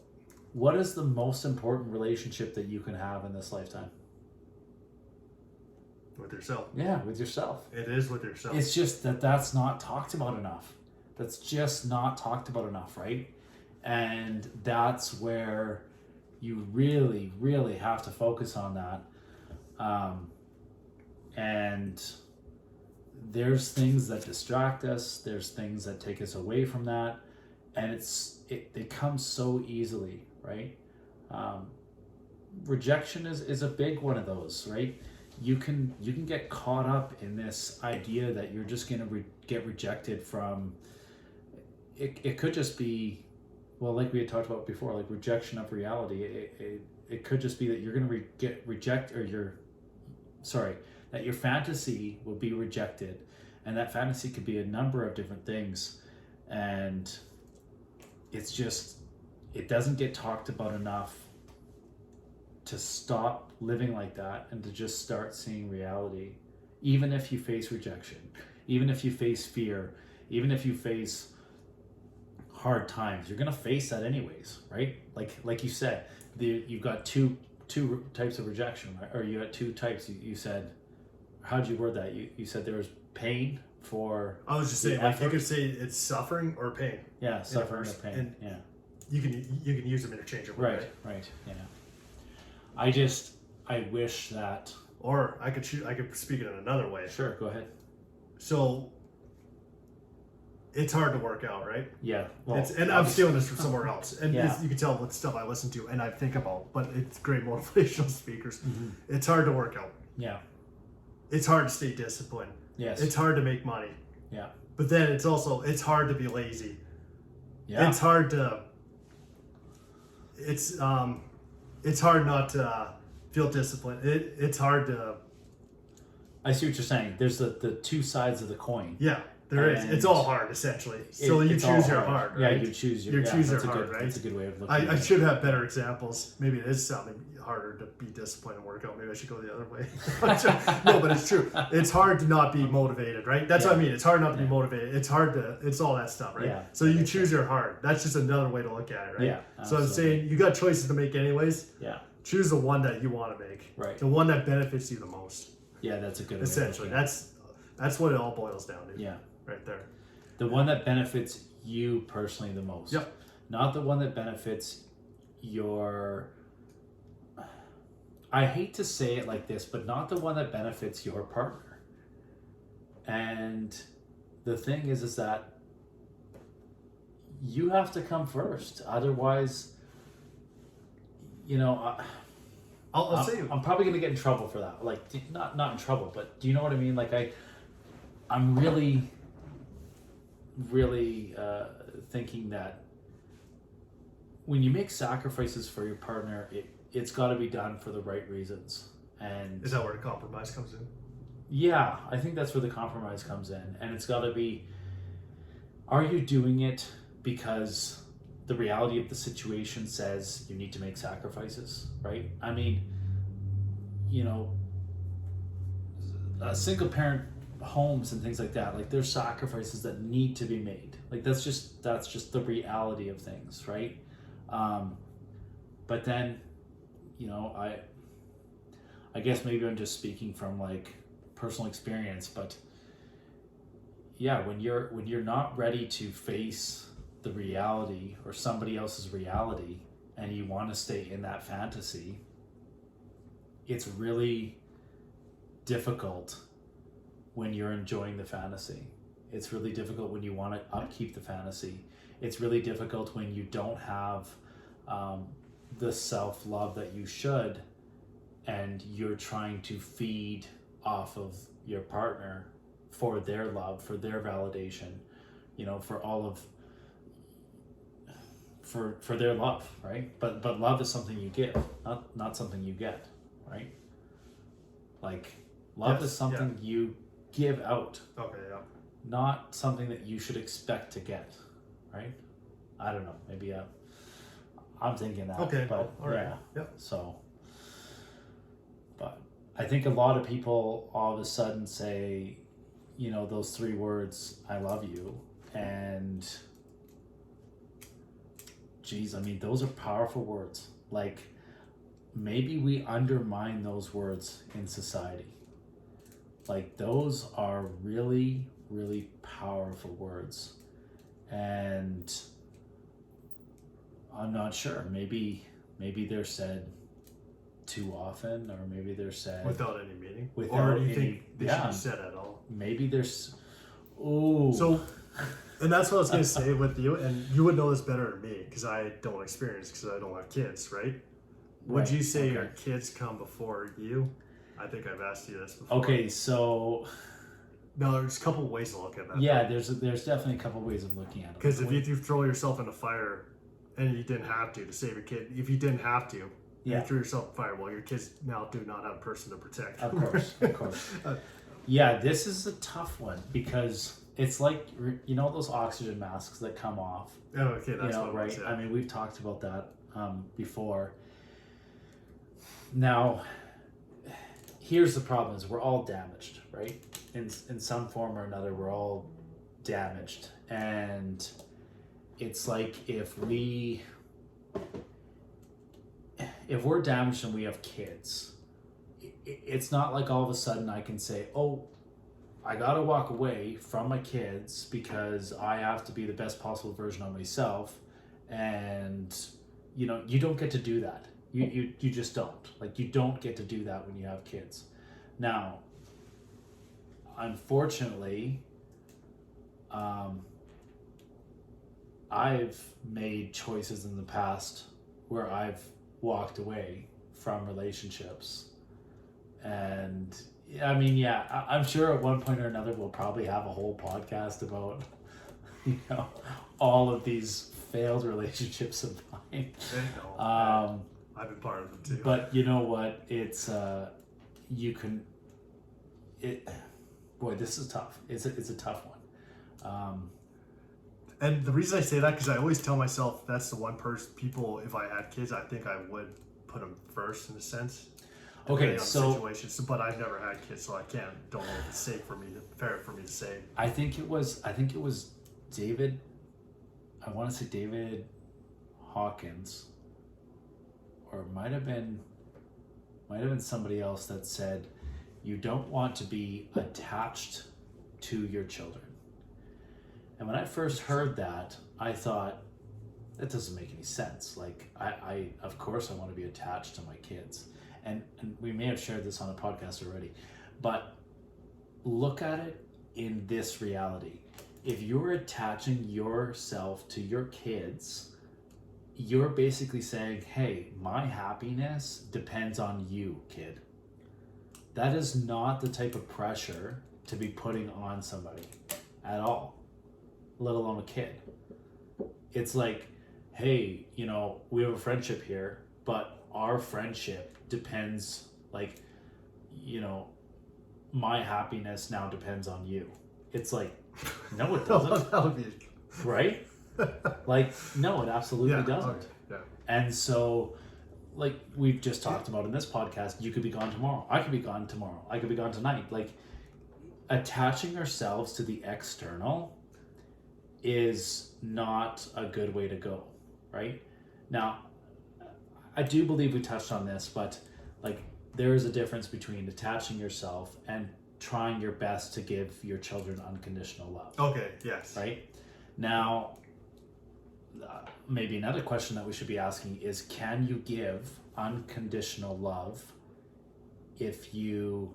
what is the most important relationship that you can have in this lifetime? With yourself. Yeah, with yourself. It is with yourself. It's just that's not talked about enough. That's just not talked about enough, right? And that's where you really, really have to focus on that. And there's things that distract us. There's things that take us away from that. And it comes so easily, right? Rejection is a big one of those, right? You can get caught up in this idea that you're just going to get rejected from. It could just be, well, like we had talked about before, like rejection of reality. It could just be that you're going to get rejected, or that your fantasy will be rejected, and that fantasy could be a number of different things, and it's just, it doesn't get talked about enough to stop living like that and to just start seeing reality. Even if you face rejection, even if you face fear, even if you face hard times, you're gonna face that anyways, right? Like you said, you've got two types of rejection, right? Or you had two types. You said, how'd you word that? You said there was pain for. I was just saying, like, you could say it's suffering or pain. Yeah, suffering or pain. And yeah. You can use them interchangeably. Right. Yeah. I wish that. Or I could speak it in another way. Sure, go ahead. So it's hard to work out, right? Yeah. Well, I'm stealing this from somewhere else, and Yeah. you can tell what stuff I listen to and I think about. But it's great motivational speakers. Mm-hmm. It's hard to work out. Yeah. It's hard to stay disciplined. Yes. It's hard to make money. Yeah. But then it's hard to be lazy. Yeah. It's hard to. It's hard not to feel disciplined. It's hard to. I see what you're saying. There's the two sides of the coin. Yeah, there is. It's all hard, essentially. So you choose your hard, right? Yeah, you choose your hard, right? That's a good way of looking at it. I should have better examples. Maybe it is sounding harder to be disciplined and work out. Maybe I should go the other way. No, but it's true. It's hard to not be motivated, right? That's what I mean. It's hard not to be motivated. It's hard to. It's all that stuff, right? Yeah. So you choose your hard. That's just another way to look at it, right? Yeah. So I'm saying you got choices to make anyways. Yeah. Choose the one that you want to make. Right. The one that benefits you the most. Yeah, that's a good way Essentially, of looking at it. that's what it all boils down to. Yeah. Right there. The one that benefits you personally the most. Yep. Not the one that benefits your... I hate to say it like this, but not the one that benefits your partner. And the thing is that you have to come first. Otherwise, you know, I'll say I'm probably going to get in trouble for that. Like, not in trouble, but do you know what I mean? Like, I'm really thinking that when you make sacrifices for your partner, it's got to be done for the right reasons. And is that where the compromise comes in? Yeah, I think that's where the compromise comes in. And it's got to be, are you doing it because the reality of the situation says you need to make sacrifices, right? I mean, you know, single parent homes and things like that, like there's sacrifices that need to be made. Like that's just the reality of things, right? But then, you know, I guess maybe I'm just speaking from like personal experience, but yeah, when you're not ready to face the reality or somebody else's reality and you want to stay in that fantasy, it's really difficult when you're enjoying the fantasy. It's really difficult when you want to upkeep the fantasy. It's really difficult when you don't have the self-love that you should, and you're trying to feed off of your partner for their love, for their validation, you know, for all of for their love, right? But love is something you give, not something you get, right? Like love is something you give out. Okay, yeah. Not something that you should expect to get, right? I don't know. Maybe I'm thinking that. Okay, but all right. Yeah. Yep. So, but I think a lot of people all of a sudden say, you know, those 3 words, "I love you," and geez, I mean, those are powerful words. Like, maybe we undermine those words in society. Like, those are really, really powerful words. And I'm not sure. Maybe they're said too often, or maybe they're said without any meaning. Without or do you any- think they yeah. should be said at all? Maybe there's... Oh. So, and that's what I was going to say with you, and you would know this better than me because I don't experience because I don't have kids, right? Would you say your kids come before you? I think I've asked you this before. Okay, so... No, there's a couple ways to look at that. Yeah, there's definitely a couple ways of looking at it. Because if you throw yourself in a fire and you didn't have to save your kid, if you didn't have to, you threw yourself in fire, well, your kids now do not have a person to protect. Of course. Yeah, this is a tough one because it's like, you know, those oxygen masks that come off. Oh, okay, that's what right. saying. I mean, we've talked about that before. Now, here's the problem: is we're all damaged, right? In some form or another, we're all damaged, and it's like if we're damaged and we have kids, it's not like all of a sudden I can say, oh, I gotta walk away from my kids because I have to be the best possible version of myself. And you know, you don't get to do that. You just don't. Like, you don't get to do that when you have kids. Now, unfortunately, I've made choices in the past where I've walked away from relationships. And I mean, yeah, I'm sure at one point or another we'll probably have a whole podcast about, you know, all of these failed relationships of mine. I've been part of them too. But you know what? It's boy, this is tough. It's a tough one. And the reason I say that, because I always tell myself that's the one person, if I had kids, I think I would put them first in a sense. Okay, so situations, but I've never had kids, so don't know if it's fair for me to say. I think it was David. I want to say David Hawkins, or it might have been somebody else that said, You don't want to be attached to your children. And when I first heard that, I thought, that doesn't make any sense. Like, I of course I want to be attached to my kids. And we may have shared this on a podcast already, but look at it in this reality. If you're attaching yourself to your kids, you're basically saying, hey, my happiness depends on you, kid. That is not the type of pressure to be putting on somebody at all, let alone a kid. It's like, hey, you know, we have a friendship here, but our friendship depends, like, you know, my happiness now depends on you. It's like, no, it doesn't. That would be right? Like, no, it absolutely doesn't. Okay, yeah. And so, like we've just talked about in this podcast, you could be gone tomorrow. I could be gone tomorrow. I could be gone tonight. Like, attaching ourselves to the external is not a good way to go, right? Now, I do believe we touched on this, but like, there is a difference between attaching yourself and trying your best to give your children unconditional love. Okay, yes. Right? Now, maybe another question that we should be asking is, can you give unconditional love if you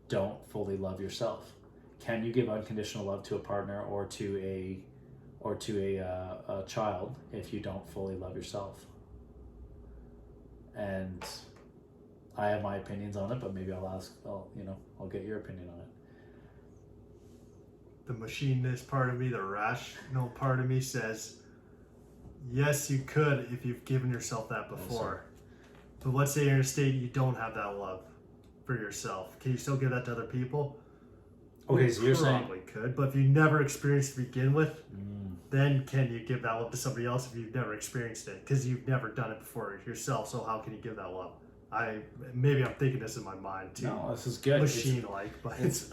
don't fully love yourself? Can you give unconditional love to a partner or to a child if you don't fully love yourself? And I have my opinions on it, but maybe I'll get your opinion on it. The machinist part of me, the rational part of me says, yes, you could if you've given yourself that before. But let's say you're in a state you don't have that love for yourself. Can you still give that to other people? Okay, so you're saying... Probably could, but if you never experienced to begin with, then can you give that love to somebody else if you've never experienced it? Because you've never done it before yourself, so how can you give that love? Maybe I'm thinking this in my mind too. No, this is good. Machine-like, but it's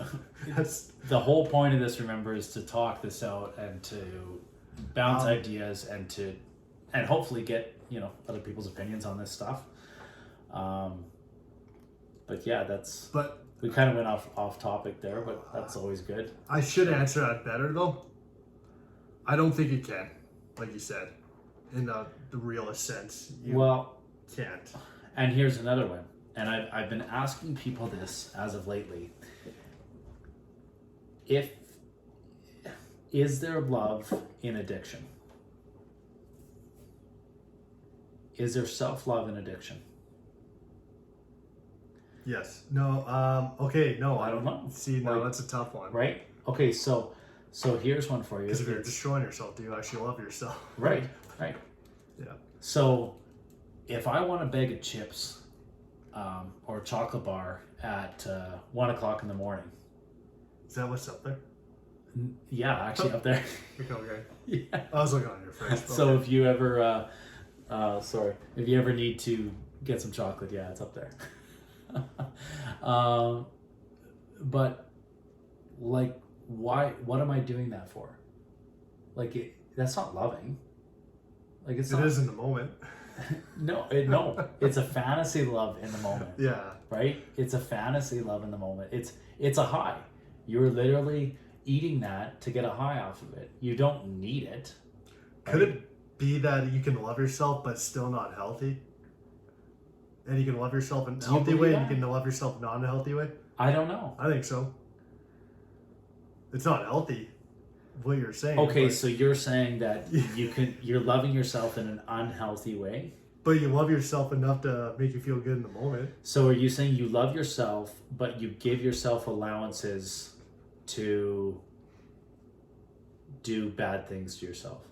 the whole point of this, remember, is to talk this out and to bounce ideas and hopefully get, you know, other people's opinions on this stuff. But yeah, we kind of went off topic there, but that's always good. I should answer that better though. I don't think you can, like you said, in the realist sense. You can't. And here's another one. And I've been asking people this as of lately. Is there love in addiction? Is there self-love in addiction? Yes. No. Okay. No. I don't know. See, no, that's a tough one. Right? Okay. So here's one for you. Because if you're destroying yourself, do you actually love yourself? Right. Yeah. So if I want a bag of chips or a chocolate bar at 1 o'clock in the morning. Is that what's up there? Yeah, actually up there. Okay. Yeah. I was looking on your face. So if you ever, if you ever need to get some chocolate, yeah, it's up there. But like, why? What am I doing that for? Like, that's not loving. Like, it is in the moment. No, it's a fantasy love in the moment. Yeah. Right? It's a fantasy love in the moment. It's a high. You're literally eating that to get a high off of it. You don't need it. Right? Could it be that you can love yourself but still not healthy? And you can love yourself in a healthy way and you can love yourself not in a healthy way? I don't know. I think so. It's not healthy, what you're saying. Okay, so you're saying that you're loving yourself in an unhealthy way? But you love yourself enough to make you feel good in the moment. So are you saying you love yourself, but you give yourself allowances to do bad things to yourself?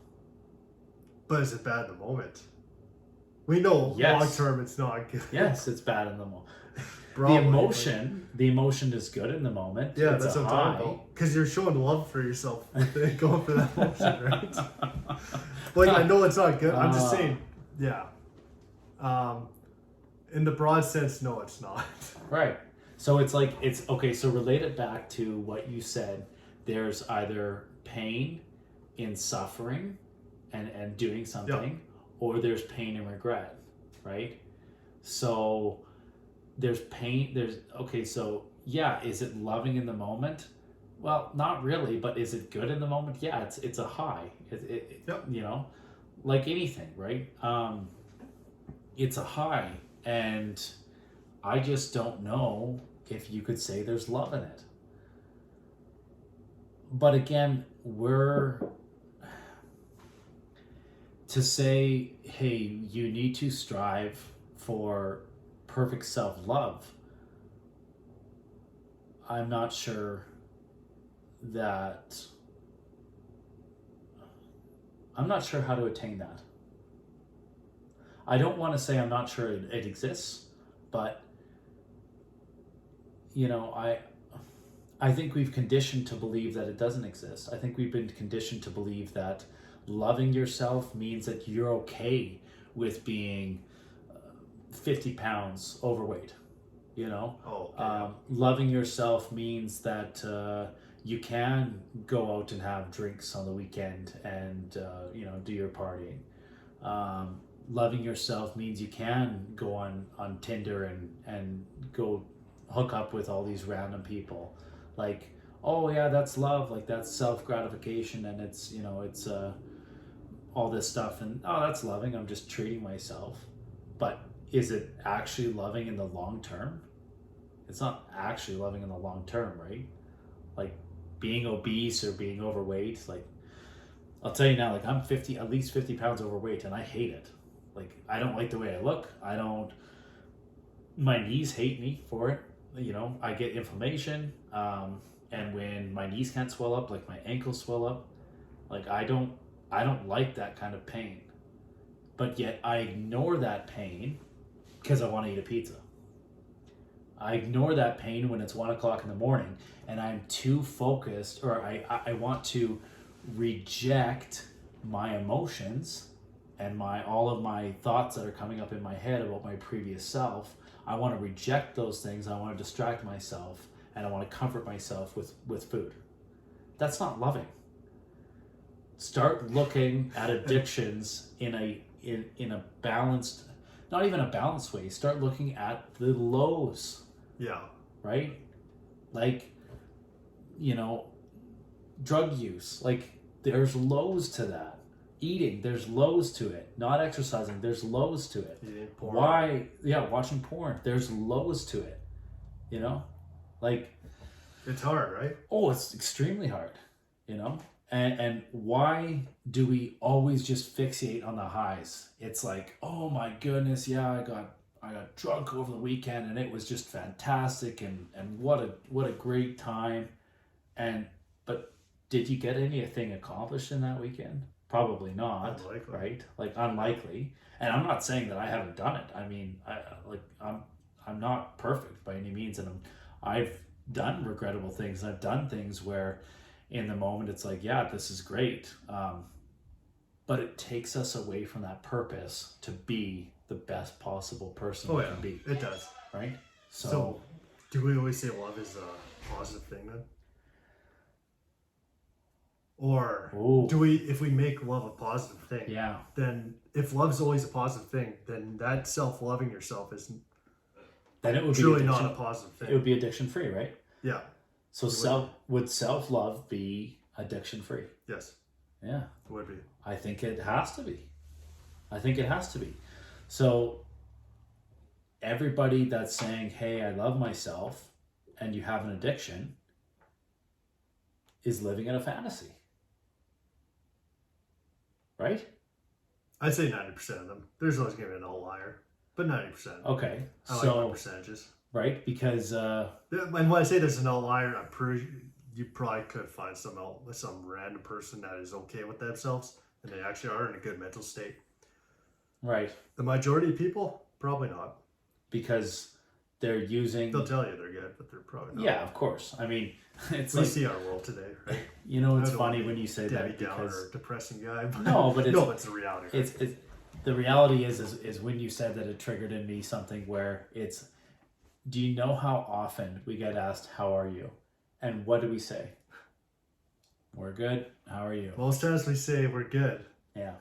But is it bad in the moment? We know long term it's not good. Yes, it's bad in the moment. Probably, the emotion is good in the moment. Yeah, it's that's what I'm talking about. Because you're showing love for yourself, going for that emotion, right? Like, I know it's not good. I'm just saying, yeah. In the broad sense, no, it's not. Right. So it's like, so relate it back to what you said. There's either pain in suffering and doing something, or there's pain and regret, right? So there's pain. So yeah, is it loving in the moment? Well, not really, but is it good in the moment? Yeah, it's a high. Yep. Like anything, right? It's a high, and I just don't know if you could say there's love in it. But again, to say, hey, you need to strive for perfect self-love, I'm not sure how to attain that. I don't want to say I'm not sure it exists, but I think we've conditioned to believe that it doesn't exist. I think we've been conditioned to believe that loving yourself means that you're okay with being 50 pounds overweight. Oh, okay. Loving yourself means that you can go out and have drinks on the weekend and do your partying. Loving yourself means you can go on Tinder and go hook up with all these random people. Like, oh yeah, that's love. Like, that's self-gratification, and it's all this stuff, and oh, that's loving. I'm just treating myself. But is it actually loving in the long term? It's not actually loving in the long term, right? Like, being obese or being overweight, like, I'll tell you now, like, I'm at least 50 pounds overweight, and I hate it. Like, I don't like the way I look. My knees hate me for it. I get inflammation, and when my knees can't swell up, like my ankles swell up, like I don't like that kind of pain. But yet I ignore that pain because I want to eat a pizza. I ignore that pain when it's 1 o'clock in the morning, and I'm too focused, or I want to reject my emotions and all of my thoughts that are coming up in my head about my previous self. I want to reject those things. I want to distract myself, and I want to comfort myself with food. That's not loving. Start looking at addictions in a balanced, not even a balanced way. Start looking at the lows. Yeah. Right? Like, drug use. Like, there's lows to that. Eating, there's lows to it. Not exercising, there's lows to it. Eating porn. Why? Yeah, watching porn, there's lows to it. Like, it's hard, right? Oh, it's extremely hard. And why do we always just fixate on the highs? It's like, oh my goodness, yeah, I got drunk over the weekend and it was just fantastic, and what a great time. But did you get anything accomplished in that weekend? Probably not. Unlikely. Right? Like, unlikely. And I'm not saying that I haven't done it. I mean, I'm not perfect by any means, and I've done regrettable things. I've done things where in the moment it's like, yeah, this is great, but it takes us away from that purpose to be the best possible person we can be. It does. Right? So do we always say love is a positive thing then? Or do we, if we make love a positive thing, then if love's always a positive thing, then that self-loving yourself isn't, then it would truly not a positive thing. It would be addiction free, right? Yeah. So would self-love be addiction free? Yes. Yeah. It would be. I think it has to be. So everybody that's saying, hey, I love myself, and you have an addiction, is living in a fantasy. Right? I'd say 90% of them. There's always going to be an outlier, but 90%. Okay. I like my percentages. Right? Because... and when I say there's an outlier, I'm pretty... You probably could find some random person that is okay with themselves, and they actually are in a good mental state. Right. The majority of people, probably not. Because they're using... They'll tell you they're good, but they're probably not. Yeah, of course. I mean, it's we see our world today, right? It's funny when you say Debbie that Downer, because... depressing guy. But but it's the reality. Right? It's the reality is when you said that, it triggered in me something where it's, do you know how often we get asked, how are you? And what do we say? We're good. How are you? Most times we say we're good. Yeah.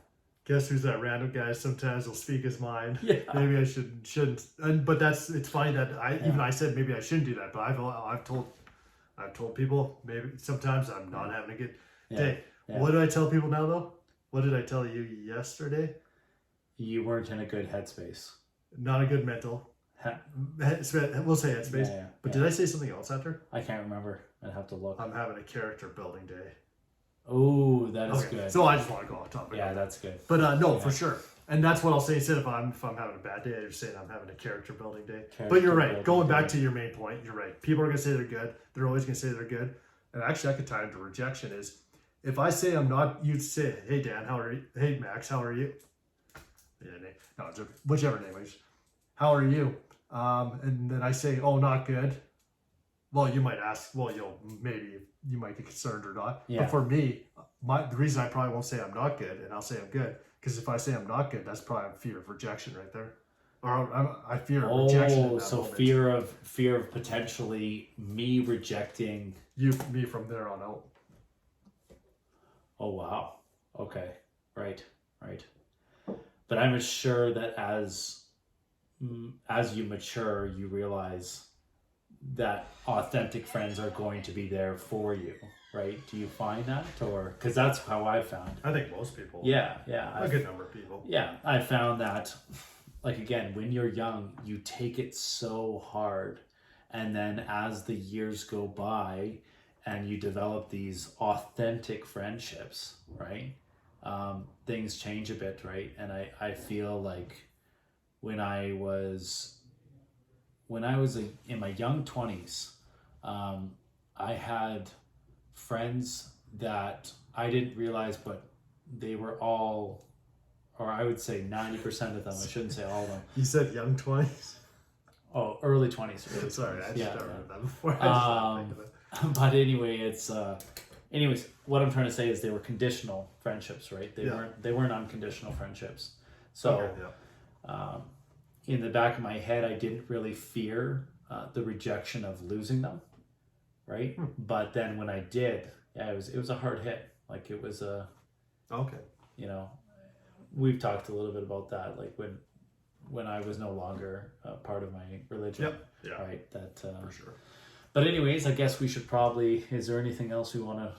guess who's that random guy? Sometimes will speak his mind. Yeah. Maybe I shouldn't. But it's funny that even I said maybe I shouldn't do that. But I've told people maybe sometimes I'm not having a good day. Yeah. What do I tell people now though? What did I tell you yesterday? You weren't in a good headspace. Not a good mental. We'll say headspace. Yeah, but did I say something else after? I can't remember. I'd have to look. I'm having a character building day. Oh, that is good. So I just want to go off topic. Yeah, that's good. But no, for sure. And that's what I'll say instead if I'm having a bad day, I just say I'm having a character building day. But you're right. Going back to your main point, you're right. People are gonna say they're good. They're always gonna say they're good. And actually I could tie into rejection is if I say I'm not, you'd say, hey Dan, how are you? Hey Max, how are you? Yeah, no, whichever name is. How are you? And then I say, oh, not good. Well, you might ask, well, you might get concerned or not. Yeah. But for me, the reason I probably won't say I'm not good and I'll say I'm good, because if I say I'm not good, that's probably a fear of rejection right there. Or I fear rejection. Oh, so moment. fear of potentially me rejecting me from there on out. Oh, wow. Okay. Right. But I'm sure that as you mature, you realize that authentic friends are going to be there for you, right? Do you find that? Or because that's how I found it. I think most people. Yeah. A good number of people. Yeah, I found that, like, again, when you're young, you take it so hard. And then as the years go by and you develop these authentic friendships, right? Things change a bit, right? And I feel like when I was in my young 20s, I had friends that I didn't realize, but they were all, or I would say 90% of them, I shouldn't say all of them. You said young 20s? Oh, early 20s. Sorry, I just heard that before. But anyway, anyways, what I'm trying to say is they were conditional friendships, right? They weren't unconditional friendships. So, in the back of my head, I didn't really fear the rejection of losing them, right? But then when I did, it was a hard hit. Like it was a you know, we've talked a little bit about that, like when I was no longer part of my religion, right? That for sure. But anyways, I guess we should probably. Is there anything else we want to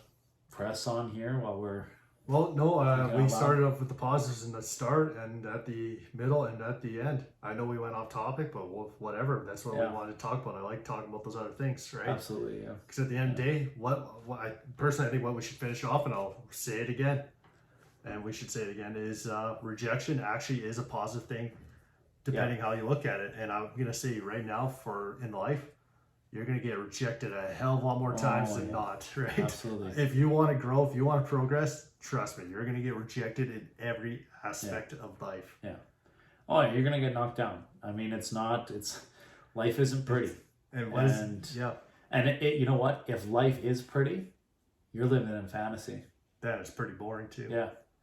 press on here while we're? Well, no. We started off with the positives in the start and at the middle and at the end. I know we went off topic, but whatever. That's what we wanted to talk about. I like talking about those other things, right? Absolutely, yeah. Because at the end of the day, what I personally think what we should finish off, and I'll say it again, and we should say it again, is rejection actually is a positive thing, depending how you look at it. And I'm gonna say right now, in life, you're going to get rejected a hell of a lot more times than not, right? Absolutely. If you want to grow, if you want to progress, trust me, you're going to get rejected in every aspect of life. Yeah. Oh, yeah, you're going to get knocked down. I mean, life isn't pretty. And you know what? If life is pretty, you're living in fantasy. That is pretty boring too.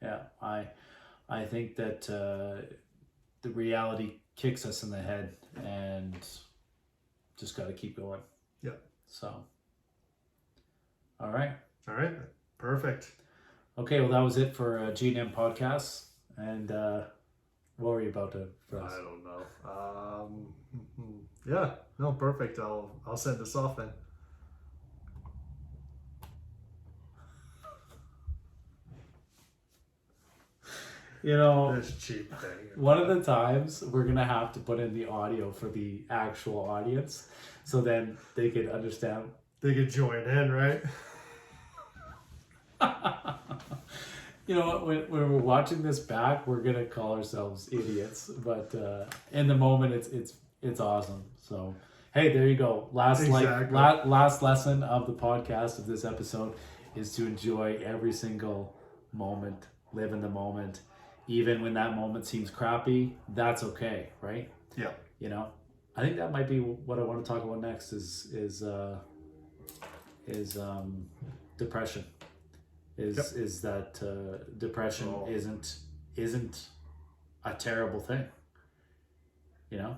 Yeah. I think that the reality kicks us in the head and just got to keep going. Yeah. So, all right. Perfect. Okay, well, that was it for GnM Podcast. And what were you about to press? I don't know. Perfect. I'll send this off then. You know, this cheap thing. One of the times we're gonna have to put in the audio for the actual audience, so then they can understand. They can join in, right? You know what? When we're watching this back, we're gonna call ourselves idiots, but in the moment, it's awesome. So hey, there you go. Last lesson of the podcast of this episode is to enjoy every single moment, live in the moment. Even when that moment seems crappy, that's okay, right? Yeah. You know, I think that might be what I want to talk about next is depression. Is that depression isn't a terrible thing. You know,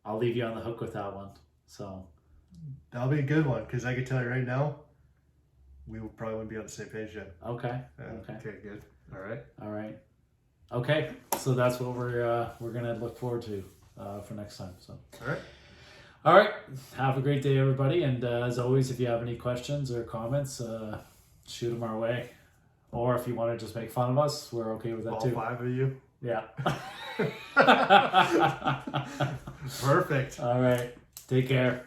I'll leave you on the hook with that one. So that'll be a good one because I can tell you right now, we probably wouldn't be on the same page yet. Okay. Okay. Good. All right. Okay, so that's what we're gonna look forward to for next time. So all right, have a great day, everybody, and as always, if you have any questions or comments, shoot them our way, or if you want to just make fun of us, we're okay with that too. All 5 of you. Yeah. Perfect. All right, take care.